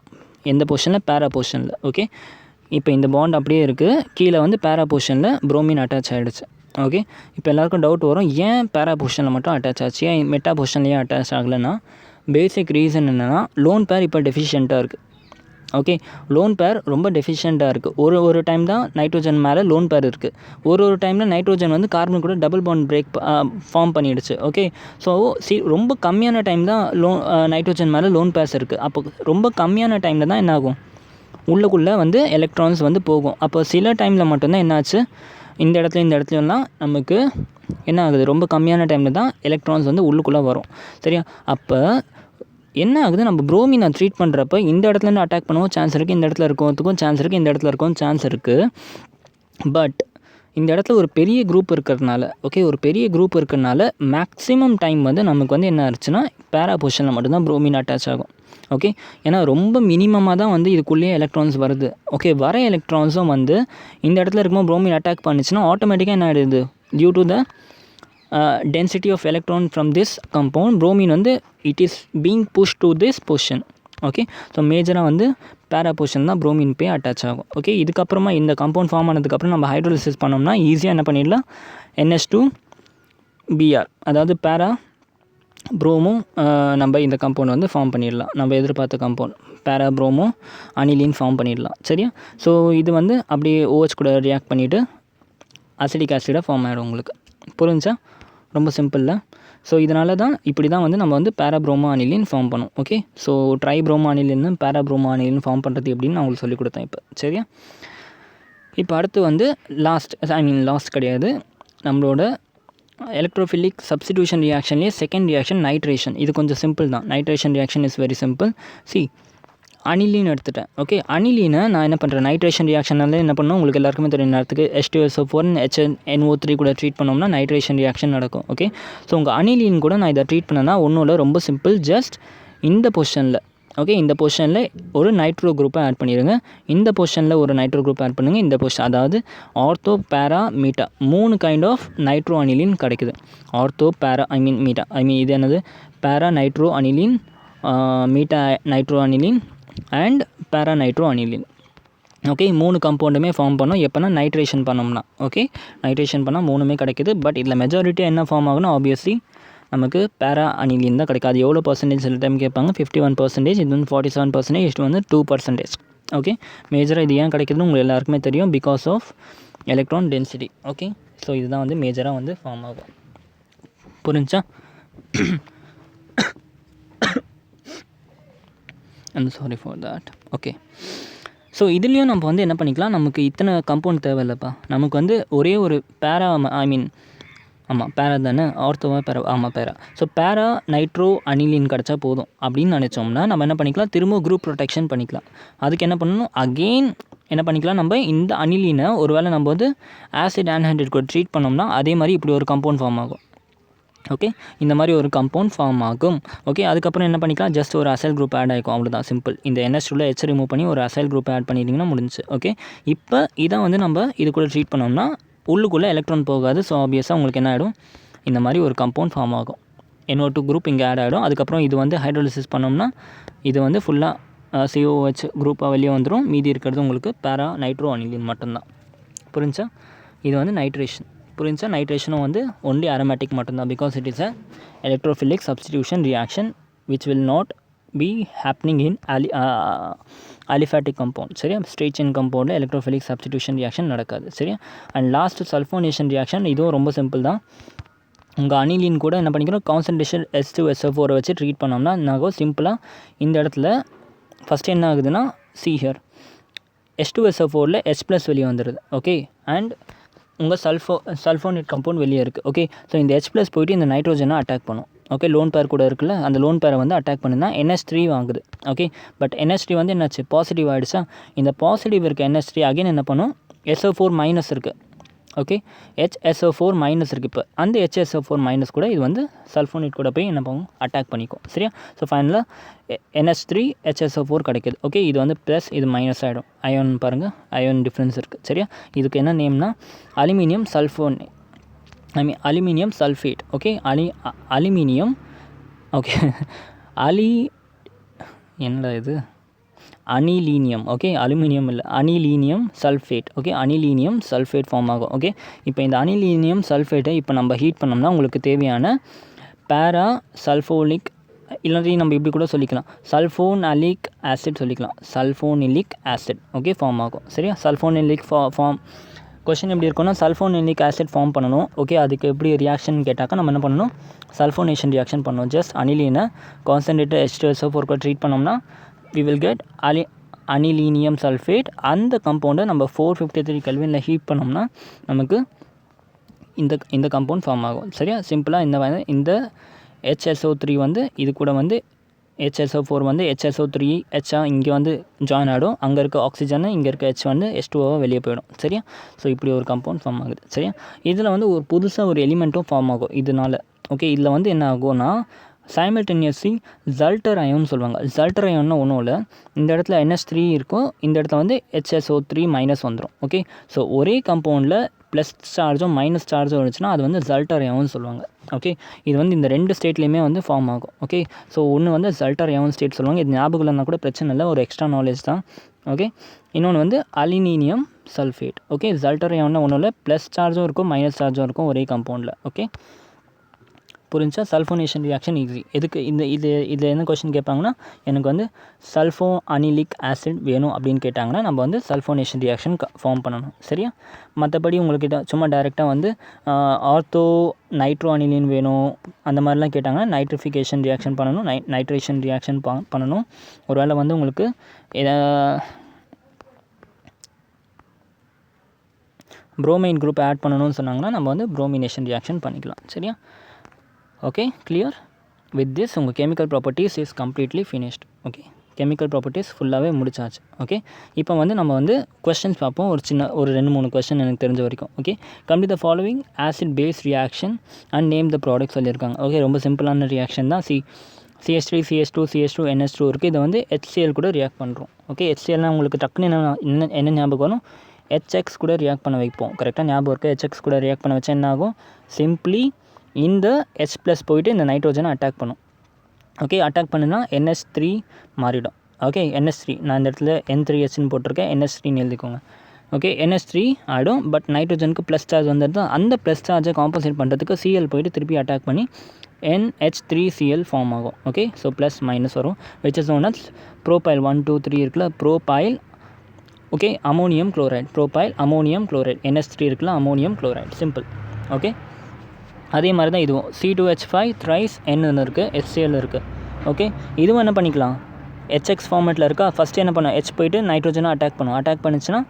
எந்த பொசிஷனில், பேரா பொசிஷனில். ஓகே, இப்போ இந்த பாண்ட் அப்படியே இருக்குது, கீழே வந்து பேரா பொசிஷனில் புரோமின் அட்டாச் ஆகிடுச்சு. ஓகே, இப்போ எல்லாருக்கும் டவுட் வரும், ஏன் பேரா பொசிஷனில் மட்டும் அட்டாச் ஆச்சு, ஏன் மெட்டா பொசிஷன்லேயே அட்டாச் ஆகலைன்னா, பேசிக் ரீசன் என்னென்னா, லோன் பேர் இப்போ டெஃபிஷியண்ட்டாக இருக்குது. ஓகே, லோன் பேர் ரொம்ப டெஃபிஷியண்ட்டாக இருக்குது. ஒரு டைம் தான் நைட்ரோஜன் மேலே லோன் பேர் இருக்குது. ஒரு டைமில் நைட்ரோஜன் வந்து கார்பன் கூட டபுள் பாண்ட் பிரேக் ஃபார்ம் பண்ணிடுச்சு. ஓகே, ஸோ ரொம்ப கம்மியான டைம் தான் நைட்ரோஜன் மேலே லோன் பேர்ஸ் இருக்குது. அப்போ ரொம்ப கம்மியான டைமில் தான் என்ன ஆகும், உள்ளுக்குள்ளே வந்து எலக்ட்ரான்ஸ் வந்து போகும். அப்போ சில டைமில் மட்டும்தான் என்னாச்சு, இந்த இடத்துலலாம் நமக்கு என்ன ஆகுது, ரொம்ப கம்மியான டைமில் தான் எலக்ட்ரான்ஸ் வந்து உள்ளுக்குள்ளே வரும். சரியா, அப்போ என்ன ஆகுது, நம்ம புரோமினை ட்ரீட் பண்ணுறப்ப இந்த இடத்துலேருந்து அட்டாக் பண்ணவும் சான்ஸ் இருக்குது, இந்த இடத்துல இருக்கிறதுக்கும் சான்ஸ் இருக்குது, இந்த இடத்துல இருக்கவும் சான்ஸ் இருக்குது. பட் இந்த இடத்துல ஒரு பெரிய குரூப் இருக்கிறதுனால, ஓகே, ஒரு பெரிய குரூப் இருக்கிறதுனால மேக்ஸிமம் டைம் வந்து நமக்கு வந்து என்ன ஆச்சுன்னா, பேரா பொசிஷனில் மட்டும்தான் புரோமின் அட்டாச் ஆகும். ஓகே, ஏன்னா ரொம்ப மினிமமாக தான் வந்து இதுக்குள்ளேயே எலக்ட்ரான்ஸ் வருது. ஓகே, வர எலக்ட்ரான்ஸும் வந்து இந்த இடத்துல இருக்கும்போது புரோமின் அட்டாக் பண்ணிச்சுன்னா ஆட்டோமேட்டிக்காக என்ன ஆகிடுது, due to the density of electron from this compound, bromine வந்து it is being pushed to this position. Okay, so மேஜராக வந்து பேரா பொசிஷன் தான் புரோமின் போய் அட்டாச் ஆகும். ஓகே, இதுக்கப்புறமா இந்த கம்பவுண்ட் ஃபார்ம் ஆனதுக்கப்புறம் நம்ம ஹைட்ரோலிசிஸ் பண்ணோம்னா ஈஸியாக என்ன பண்ணிடலாம், NH2Br, அதாவது பேரா ப்ரோமோ நம்ம இந்த கம்பவுண்ட் வந்து ஃபார்ம் பண்ணிடலாம். நம்ம எதிர்பார்த்த கம்பவுண்ட் பேரா ப்ரோமோ அனிலின் ஃபார்ம் பண்ணிடலாம். சரியா, ஸோ இது வந்து அப்படியே OH கூட ரியாக்ட் பண்ணிவிட்டு அசிடிக் ஆசிடாக ஃபார்ம் ஆகிடும். உங்களுக்கு புரிஞ்சா, ரொம்ப சிம்பிளில். ஸோ இதனால தான் இப்படி தான் வந்து நம்ம வந்து பேராப்ரோமோ அனிலின் ஃபார்ம் பண்ணோம். Okay, so tribromo aniline para bromo aniline form பண்ணுறது எப்படின்னு நான் உங்களுக்கு சொல்லிக் கொடுத்தேன் இப்போ. சரியா, இப்போ அடுத்து வந்து லாஸ்ட் கிடையாது, நம்மளோட எலக்ட்ரோஃபிலிக் சப்ஸ்டிடியூஷன் ரியாக்ஷன்லேயே செகண்ட் ரியாக்ஷன் நைட்ரேஷன். இது கொஞ்சம் சிம்பிள் தான். Nitration reaction is very simple. Aniline எடுத்துட்டேன். ஓகே, அனிலினை நான் என்ன பண்ணுறேன், நைட்ரேஷன் ரியாக்ஷனால என்ன பண்ணோம், உங்களுக்கு எல்லாருக்குமே தெரியும், நேரத்துக்கு H2SO4 HNO3 கூட ட்ரீட் பண்ணோம்னா நைட்ரேஷன் ரியாக்ஷன் நடக்கும். ஓகே, ஸோ உங்கள் அனிலின் கூட நான் இதை ட்ரீட் பண்ணேன்னா ஒன்றும் இல்லை, ரொம்ப சிம்பிள். ஜஸ்ட் இந்த பொசிஷனில், ஓகே, இந்த பொசிஷனில் ஒரு நைட்ரோ குரூப்பை ஆட் பண்ணிடுங்க, இந்த பொசிஷனில் ஒரு நைட்ரோ குரூப் ஆட் பண்ணுங்கள், இந்த பொசிஷன், அதாவது ortho para meta 3 kind of nitro aniline கிடைக்குது. ஆர்த்தோ பேரா மீட்டா இது என்னது, para nitro aniline, meta nitro aniline and para nitro aniline. Okay, 3 கம்பவுண்டுமே ஃபார்ம் பண்ணோம். எப்போனா நைட்ரேஷன் பண்ணோம்னா. ஓகே, நைட்ரேஷன் பண்ணால் 3மே கிடைக்குது. பட் இதில் மெஜாரிட்டியாக என்ன ஃபார்ம் ஆகுனா, ஆப்வியஸ்லி நமக்கு பேரா அனிலின் தான் கிடைக்கும். அது எவ்வளோ பர்சன்டேஜ் சில டைம் கேட்பாங்க, 51%, இது வந்து 47%, இது வந்து 2%. ஓகே, மேஜராக இது ஏன் கிடைக்குதுன்னு உங்களுக்கு எல்லாருக்குமே தெரியும், because of electron density. Okay, so இதுதான் வந்து மேஜராக வந்து ஃபார்ம் ஆகும். புரிஞ்சா? Sorry for that. Okay, so இதுலேயும் நம்ம வந்து என்ன பண்ணிக்கலாம், நமக்கு இத்தனை கம்பவுண்ட் தேவையில்லப்பா, நமக்கு வந்து ஒரே ஒரு பேரா பேரா தானே, ஆர்த்தோவா பேரா, பேரா. ஸோ பேரா நைட்ரோ அனிலின் கிடச்சா போதும் அப்படின்னு நினச்சோம்னா நம்ம என்ன பண்ணிக்கலாம், திரும்ப குரூப் ப்ரொடெக்ஷன் பண்ணிக்கலாம். அதுக்கு என்ன பண்ணணும், அகெயின் என்ன பண்ணிக்கலாம், நம்ம இந்த அனிலினை ஒரு வேளை நம்ம வந்து ஆசிட் ஆன்ஹைட்ரைட் கூட ட்ரீட் பண்ணோம்னா அதே மாதிரி இப்படி ஒரு கம்பவுண்ட் ஃபார்ம் ஆகும். ஓகே, இந்த மாதிரி ஒரு கம்பவுண்ட் ஃபார்ம் ஆகும். ஓகே, அதுக்கப்புறம் என்ன பண்ணிக்கலாம், ஜஸ்ட் ஒரு அசைல் குரூப் ஆட் ஆகிக்கும், அவ்வளோதான், சிம்பிள். இந்த NH2ல H ரிமூவ் பண்ணி ஒரு அசைல் குரூப் ஆட் பண்ணிட்டீங்கன்னா முடிஞ்சு. ஓகே, இப்போ இதை வந்து நம்ம இது கூட ட்ரீட் பண்ணோம்னா உள்ளுக்குள்ளே எலக்ட்ரான் போகாது. ஸோ ஆப்வியஸாக உங்களுக்கு என்ன ஆகிடும், இந்த மாதிரி ஒரு கம்பவுண்ட் ஃபார்ம் ஆகும். NO2 குரூப் இங்கே ஆட் ஆகிடும். அதுக்கப்புறம் இது வந்து ஹைட்ரோலிசிஸ் பண்ணோம்னா இது வந்து ஃபுல்லாக COOH குரூப்பாக வெளியே வந்துடும். மீதி இருக்கிறது உங்களுக்கு பேரா நைட்ரோ அனிலின் மட்டும்தான். புரிஞ்சா? இது வந்து நைட்ரேஷன். புரிஞ்சா? நைட்ரேஷனும் வந்து ஒன்லி அரோமேட்டிக் மட்டும்தான். Because it is a electrophilic substitution reaction which will not be happening in aliphatic compound. சரியா? ஸ்ட்ரெயிட் செயின் கம்பவுண்டில் எலக்ட்ரோஃபிலிக் சப்ஸ்டிடியூஷன் ரியாக்ஷன் நடக்காது. சரியா? அண்ட் லாஸ்ட் சல்ஃபோனேஷன் ரியாக்ஷன், இதுவும் ரொம்ப சிம்பிள் தான். உங்கள் அனிலின் கூட என்ன பண்ணிக்கிறோம், கான்சன்ட்ரேஷன் H2SO4 வச்சு ட்ரீட் பண்ணோம்னா என்னாகும், சிம்பிளாக இந்த இடத்துல ஃபஸ்ட்டு என்ன ஆகுதுன்னா ஹியர் H2SO4ல் H+ வெளியே வந்துடுது. ஓகே, அண்ட் உங்கள் சல்ஃபோனேட் கம்பவுண்ட் வெளியே இருக்குது. ஓகே, ஸோ இந்த H+ போயிட்டு இந்த நைட்ரோஜனை அட்டாக் பண்ணும். ஓகே, லோன் பேர் கூட இருக்குல்ல, அந்த லோன் பேரை வந்து அட்டாக் பண்ணுன்னா NH3 வாங்குது. ஓகே, பட் NH3 வந்து என்னாச்சு, பாசிட்டிவ் ஆகிடுச்சா. இந்த பாசிட்டிவ் இருக்க NH3 அகைன் என்ன பண்ணும், SO4- இருக்குது. ஓகே, HSO4- இருக்குது. இப்போ அந்த HSO4- கூட இது வந்து சல்ஃபோனேட் கூட போய் என்ன பண்ணும், அட்டாக் பண்ணிக்கும். சரியா? ஸோ ஃபைனலாக NH3 HSO4 கிடைக்கிது. ஓகே, இது வந்து ப்ளஸ், இது மைனஸ் ஆகிடும். அயோன் பாருங்கள், அயோன் டிஃப்ரென்ஸ் இருக்குது. சரியா? இதுக்கு என்ன நேம்னா aluminium sulphate. Okay, aluminium. Okay, என்னடா இது, அனிலீனியம். ஓகே, அலுமினியம் இல்லை, anilinium sulphate. Okay, anilinium sulphate form ஆகும். ஓகே, இப்போ இந்த அனிலீனியம் சல்ஃபேட்டை இப்போ நம்ம ஹீட் பண்ணோம்னா உங்களுக்கு தேவையான பேரா சல்ஃபோனிக், இல்லாட்டி நம்ம இப்படி கூட சொல்லிக்கலாம், சல்ஃபோனலிக் ஆசிட் சொல்லிக்கலாம். சல்ஃபோனிலிக் ஆசிட் ஓகே ஃபார்ம் ஆகும். சரியா? சல்ஃபோனிலிக் ஃபார்ம் கொஷின் எப்படி இருக்குன்னா, சல்ஃபோனிலிக் ஆசிட் ஃபார்ம் பண்ணணும். ஓகே, அதுக்கு எப்படி ரியாக்ஷன் கேட்டாக்கா நம்ம என்ன பண்ணணும், சல்ஃபோனேஷன் ரியாக்ஷன் பண்ணணும். ஜஸ்ட் அனிலீனை கான்சன்ட்ரேட்டட் H2SO4 கூட ட்ரீட் பண்ணோம்னா we will get அனிலீனியம் சல்ஃபேட். அந்த கம்பவுண்டை நம்ம 453 கெல்வினில் ஹீட் பண்ணோம்னா நமக்கு இந்த கம்பவுண்ட் ஃபார்ம் ஆகும். சரியா? சிம்பிளாக இந்த HSO3 வந்து இது கூட வந்து HSO4 வந்து HSO3 இங்கே வந்து ஜாயின் ஆகிடும். அங்கே இருக்க ஆக்சிஜன், இங்கே இருக்க H வந்து H2O வெளியே போயிடும். சரியா? ஸோ இப்படி ஒரு கம்பவுண்ட் ஃபார்ம் ஆகுது. சரியா? இதில் வந்து ஒரு புதுசாக ஒரு எலிமெண்ட்டும் ஃபார்ம் ஆகும் இதனால். ஓகே, இதில் வந்து என்ன ஆகும்னா சைமல்டேனியஸ்லி ஜல்டர் அயோன் சொல்லுவாங்க. ஜல்டர் அயோன்னா ஒன்றும் இல்லை, இந்த இடத்துல NH3 இருக்கும், இந்த இடத்துல வந்து HSO3- வந்துடும். ஓகே, ஸோ ஒரே கம்பவுண்டில் ப்ளஸ் சார்ஜும் மைனஸ் சார்ஜும் இருந்துச்சுன்னா அது வந்து ஜல்டர் அயோன் சொல்லுவாங்க. ஓகே, இது வந்து இந்த ரெண்டு ஸ்டேட்லேயுமே வந்து ஃபார்ம் ஆகும். ஓகே, ஸோ ஒன்று வந்து ஜல்டர் அயோன் ஸ்டேட் சொல்லுவாங்க. இது ஞாபகம் இல்லைனா கூட பிரச்சனை இல்லை, ஒரு எக்ஸ்ட்ரா நாலேஜ் தான். ஓகே, இன்னொன்று வந்து அலுமினியம் சல்ஃபேட். ஓகே, ஜல்டர் அயோன்னா ஒன்றும் இல்லை, ப்ளஸ் சார்ஜும் இருக்கும் மைனஸ் சார்ஜும் இருக்கும் ஒரே கம்பவுண்டில். ஓகே, புரிஞ்சா? Sulphonation reaction easy. எதுக்கு இதில் என்ன கொஷின் கேட்பாங்கன்னா, எனக்கு வந்து சல்ஃபோ அனிலிக் ஆசிட் வேணும் அப்படின்னு கேட்டாங்கன்னா நம்ம வந்து சல்ஃபோனேஷன் ரியாக்ஷன் ஃபார்ம் பண்ணணும். சரியா? மற்றபடி உங்களுக்கு சும்மா டைரெக்டாக வந்து ஆர்த்தோ நைட்ரோ அனிலின் வேணும் அந்த மாதிரிலாம் கேட்டாங்கன்னா நைட்ரிஃபிகேஷன் ரியாக்ஷன் பண்ணணும், நைட்ரேஷன் ரியாக்ஷன் பண்ணணும். ஒருவேளை வந்து உங்களுக்கு புரோமைன் குரூப் ஆட் பண்ணணும்னு சொன்னாங்கன்னா நம்ம வந்து புரோமினேஷன் ரியாக்ஷன் பண்ணிக்கலாம். சரியா? Okay, clear? வித் திஸ் உங்கள் chemical properties is completely finished. Okay, chemical properties ஃபுல்லாகவே முடிச்சாச்சு. ஓகே, இப்போ வந்து நம்ம வந்து கொஸ்டின்ஸ் பார்ப்போம். ஒரு 2-3 கொஸ்டின் எனக்கு தெரிஞ்ச வரைக்கும். Okay, complete the following acid base reaction and name the product சொல்லியிருக்காங்க. ஓகே, ரொம்ப சிம்பிளான ரியாக்ஷன் தான். CH3 CH2 CH2 NH2 இருக்குது. இதை வந்து HCl கூட ரியாக்ட் பண்ணுறோம். ஓகே, HClனால் உங்களுக்கு டக்குன்னு என்ன ஞாபகம் வரும், HX கூட ரியாக்ட் பண்ண வைப்போம். கரெக்டாக ஞாபகம் இருக்குது. HX கூட ரியாக்ட் பண்ண வச்சா என்ன ஆகும், சிம்பிளி இந்த H+ போயிட்டு இந்த நைட்ரோஜனை அட்டாக் பண்ணும். ஓகே, அட்டாக் பண்ணுனா NH3 மாறிடும். ஓகே, NH3 நான் இந்த இடத்துல N3Hன்னு போட்டிருக்கேன், NH3ன்னு எழுதிக்கோங்க. ஓகே, NH3 ஆகிடும். பட் நைட்ரோஜனுக்கு ப்ளஸ் சார்ஜ் வந்துடுது. அந்த ப்ளஸ் சார்ஜை காம்பன்சேட் பண்ணுறதுக்கு Cl போயிட்டு திருப்பி அட்டாக் பண்ணி NH3Cl ஃபார்ம் ஆகும். ஓகே, ஸோ ப்ளஸ் மைனஸ் வரும், which is known as propyl. 1 2 3 இருக்குல்ல, propyl. Okay, ammonium chloride, propyl ammonium chloride. NH3 இருக்குல்ல, அமோனியம் குளோரைட். சிம்பிள். ஓகே, அதே மாதிரி தான் இதுவும் C2H5 thrice N இருக்குது, HCl இருக்குது. ஓகே, இதுவும் என்ன பண்ணிக்கலாம், HX ஃபார்மேட்டில் இருக்கா. ஃபஸ்ட்டு என்ன பண்ணோம், H போயிட்டு நைட்ரோஜனை அட்டாக் பண்ணும். அட்டாக் பண்ணிச்சுன்னா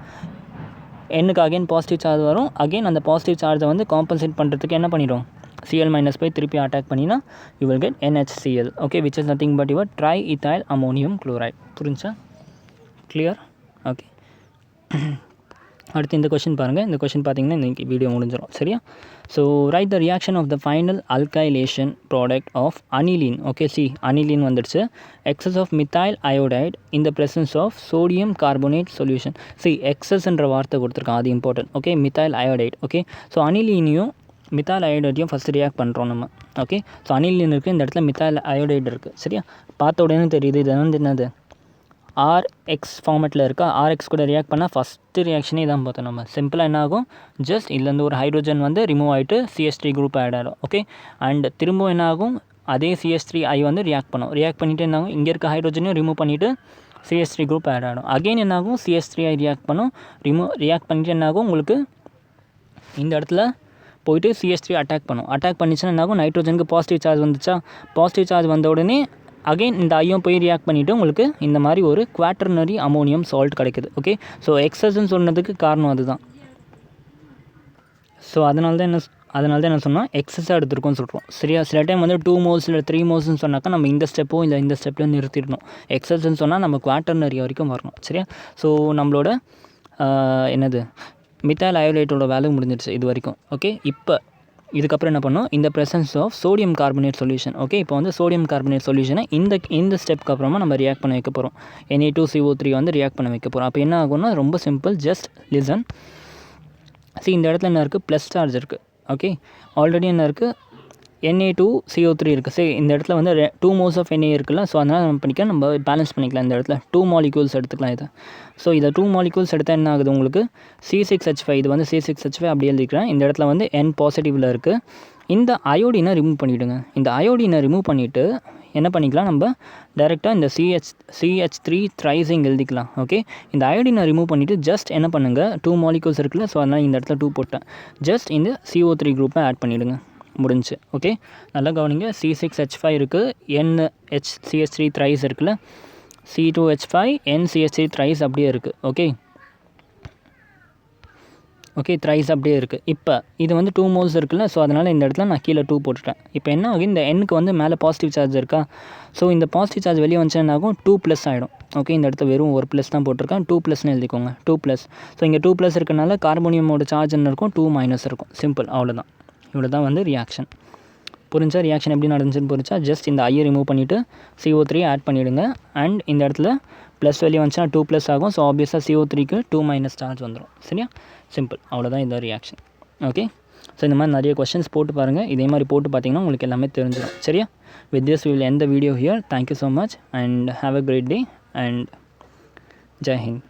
Nக்கு அகைன் பாசிட்டிவ் சார்ஜ் வரும். அகைன் அந்த பாசிட்டிவ் சார்ஜை வந்து காம்பன்சேட் பண்ணுறதுக்கு என்ன பண்ணிடும், Cl- போய் திருப்பி அட்டாக் பண்ணினா you will get NHCl. Okay, which is nothing but your try இத்தாயில் ammonium chloride. புரிஞ்சா? கிளியர்? ஓகே, அடுத்து இந்த கொஷின் பாருங்கள். இந்த கொஷின் பார்த்தீங்கன்னா இன்றைக்கி வீடியோ முடிஞ்சிடும். சரியா? So write the reaction of the final alkylation product of aniline. Okay, aniline வந்துடுச்சு. Excess of methyl iodide in the presence of sodium carbonate solution. எக்ஸஸ்ன்ற வார்த்தை கொடுத்துருக்கான், அது important. Okay, methyl iodide. Okay, so அனிலீனையும் methyl அயோடைடையும் first react பண்ணுறோம் நம்ம. Okay, so aniline இருக்குது, இந்த இடத்துல மித்தால் அயோடைடு இருக்குது. சரியா, பார்த்த உடனே தெரியுது இது வந்து என்னது ஆர்எக்ஸ் ஃபார்மேட்டில் இருக்கா. ஆர்எக்ஸ் கூட ரியாக்ட் பண்ணால் ஃபஸ்ட்டு ரியாக்ஷனே தான் பார்த்தோம் நம்ம. சிம்பிளாக என்ன ஆகும், ஜஸ்ட் இதுலேருந்து ஒரு ஹைட்ரோஜன் வந்து ரிமூவ் ஆகிட்டு CH3 குரூப் ஆட் ஆகிடும். ஓகே, அண்ட் திரும்பவும் என்ன ஆகும், அதே CH3I வந்து ரியாக்ட் பண்ணும். ரியாக்ட் பண்ணிவிட்டு என்ன ஆகும், இங்கே இருக்க ஹைட்ரோஜனையும் ரிமூவ் பண்ணிவிட்டு CH3 குரூப் ஆட் ஆகிடும். அகெயின் என்ன ஆகும், CH3I ரியாக்ட் பண்ணும். ரியாக்ட் பண்ணிவிட்டு என்ன ஆகும், உங்களுக்கு இந்த இடத்துல போயிட்டு CH3 அட்டாக் பண்ணும். அட்டாக் பண்ணிச்சுன்னா என்ன ஆகும், நைட்ரோஜனுக்கு பாசிட்டிவ் சார்ஜ் வந்துச்சா. பாசிட்டிவ் சார்ஜ் வந்த உடனே அகெயின் இந்த ஐயும் போய் ரியாக்ட் பண்ணிவிட்டு உங்களுக்கு இந்த மாதிரி ஒரு குவாட்டர்னரி அமோனியம் சால்ட் கிடைக்குது. ஓகே, ஸோ எக்ஸஸ்ன்னு சொன்னதுக்கு காரணம் அதுதான். ஸோ அதனால தான் என்ன சொன்னால் எக்ஸஸாக எடுத்துருக்கோம்னு சொல்கிறோம். சரியா, சில டைம் வந்து 2 மோல்ஸ் இல்லை 3 மோல்ஸ்ன்னு சொன்னாக்கா நம்ம இந்த ஸ்டெப்போ இல்லை இந்த ஸ்டெப்லையும் நிறுத்திடணும். எக்ஸஸ்ன்னு சொன்னால் நம்ம குவாட்டர்னரி வரைக்கும் வரணும். சரியா, ஸோ நம்மளோட என்னது மித்தால் அயோடைட்டோட வேலை முடிஞ்சிடுச்சு இது வரைக்கும். ஓகே, இப்போ இதுக்கப்புறம் என்ன பண்ணோம், இந்த presence of sodium carbonate solution. Okay, இப்போ வந்து சோடியம் கார்பனேட் சொல்யூஷனை இந்த ஸ்டெப்க்கு அப்புறமா நம்ம ரியாக்ட் பண்ண வைக்க போகிறோம். Na2CO3 வந்து ரியாக்ட் பண்ண வைக்க போகிறோம். அப்போ என்ன ஆகும்னா ரொம்ப சிம்பிள், ஜஸ்ட் லிசன். இந்த இடத்துல என்ன இருக்குது, ப்ளஸ் சார்ஜ் இருக்குது. ஓகே, ஆல்ரெடி என்ன இருக்குது, Na2CO3 இருக்குது. சரி, இந்த இடத்துல வந்து 2 moles ஆஃப் Na இருக்குல்ல. ஸோ அதனால் நம்ம பேலன்ஸ் பண்ணிக்கலாம். இந்த இடத்துல 2 molecules எடுத்துக்கலாம் இதை. ஸோ இதை 2 molecules எடுத்தால் என்ன ஆகுது உங்களுக்கு, C6H5. இது வந்து C6H5 அப்படி எழுதிக்கிறேன். இந்த இடத்துல வந்து N பாசிட்டிவில் இருக்குது. இந்த அயோடினை ரிமூவ் பண்ணிவிடுங்க. இந்த அயோடினை ரிமூவ் பண்ணிவிட்டு என்ன பண்ணிக்கலாம், நம்ம டைரெக்டாக இந்த CH3 த்ரைசிங் எழுதிக்கலாம். ஓகே, இந்த அயோடினை ரிமூவ் பண்ணிவிட்டு ஜஸ்ட் என்ன பண்ணுங்கள், 2 molecules இருக்குல்ல. ஸோ அதனால் இந்த இடத்துல 2 போட்டேன். ஜஸ்ட் இந்த CO3 குரூப்பை ஆட் பண்ணிவிடுங்க, முடிஞ்சு. ஓகே, நல்லா கவனிங்க. C6H5 இருக்குது, NHCH3 த்ரைஸ் இருக்குல்ல, C2H5 NCH3 த்ரைஸ் அப்படியே இருக்குது. ஓகே, த்ரைஸ் அப்படியே இருக்குது. இப்போ இது வந்து 2 moles இருக்குல்ல. ஸோ அதனால் இந்த இடத்துல நான் கீழே 2 போட்டுட்டேன். இப்போ என்ன ஆகும், இந்த Nக்கு வந்து மேலே பாசிட்டிவ் சார்ஜ் இருக்கா. ஸோ இந்த பாசிட்டிவ் சார்ஜ் வெளியே வந்துச்சுன்னா என்ன ஆகும், 2+ ஆகிடும். ஓகே, இந்த இடத்துல வெறும் ஒரு ப்ளஸ் தான் போட்டிருக்கேன், 2+ன்னு எழுதிக்கோங்க, 2+. ஸோ இங்கே 2+ இருக்கனால கார்போனியமோட சார்ஜ் என்ன இருக்கும், 2- இருக்கும். சிம்பிள், அவ்வளோதான். இவ்வளோ தான் வந்து ரியாக்ஷன். புரிஞ்சா, ரியாக்ஷன் எப்படி நடந்துச்சுன்னு புரிஞ்சா, ஜஸ்ட் இந்த ஐயை ரிமூவ் பண்ணிவிட்டு CO3 ஆட் பண்ணிவிடுங்க. அண்ட் இந்த இடத்துல ப்ளஸ் வெளியே வந்துச்சுன்னா 2+ ஆகும். ஸோ ஆப்வியஸாக CO3க்கு 2- சார்ஜ் வந்துடும். சரியா, சிம்பிள், அவ்வளோதான் இந்த ரியாக்ஷன். ஓகே, ஸோ இந்த மாதிரி நிறைய கொஷின்ஸ் போட்டு பாருங்கள். இதே மாதிரி போட்டு பார்த்தீங்கன்னா உங்களுக்கு எல்லாமே தெரிஞ்சிடும். சரியா, with this we will end the video here. Thank you so much and have a great day and Jai Hind.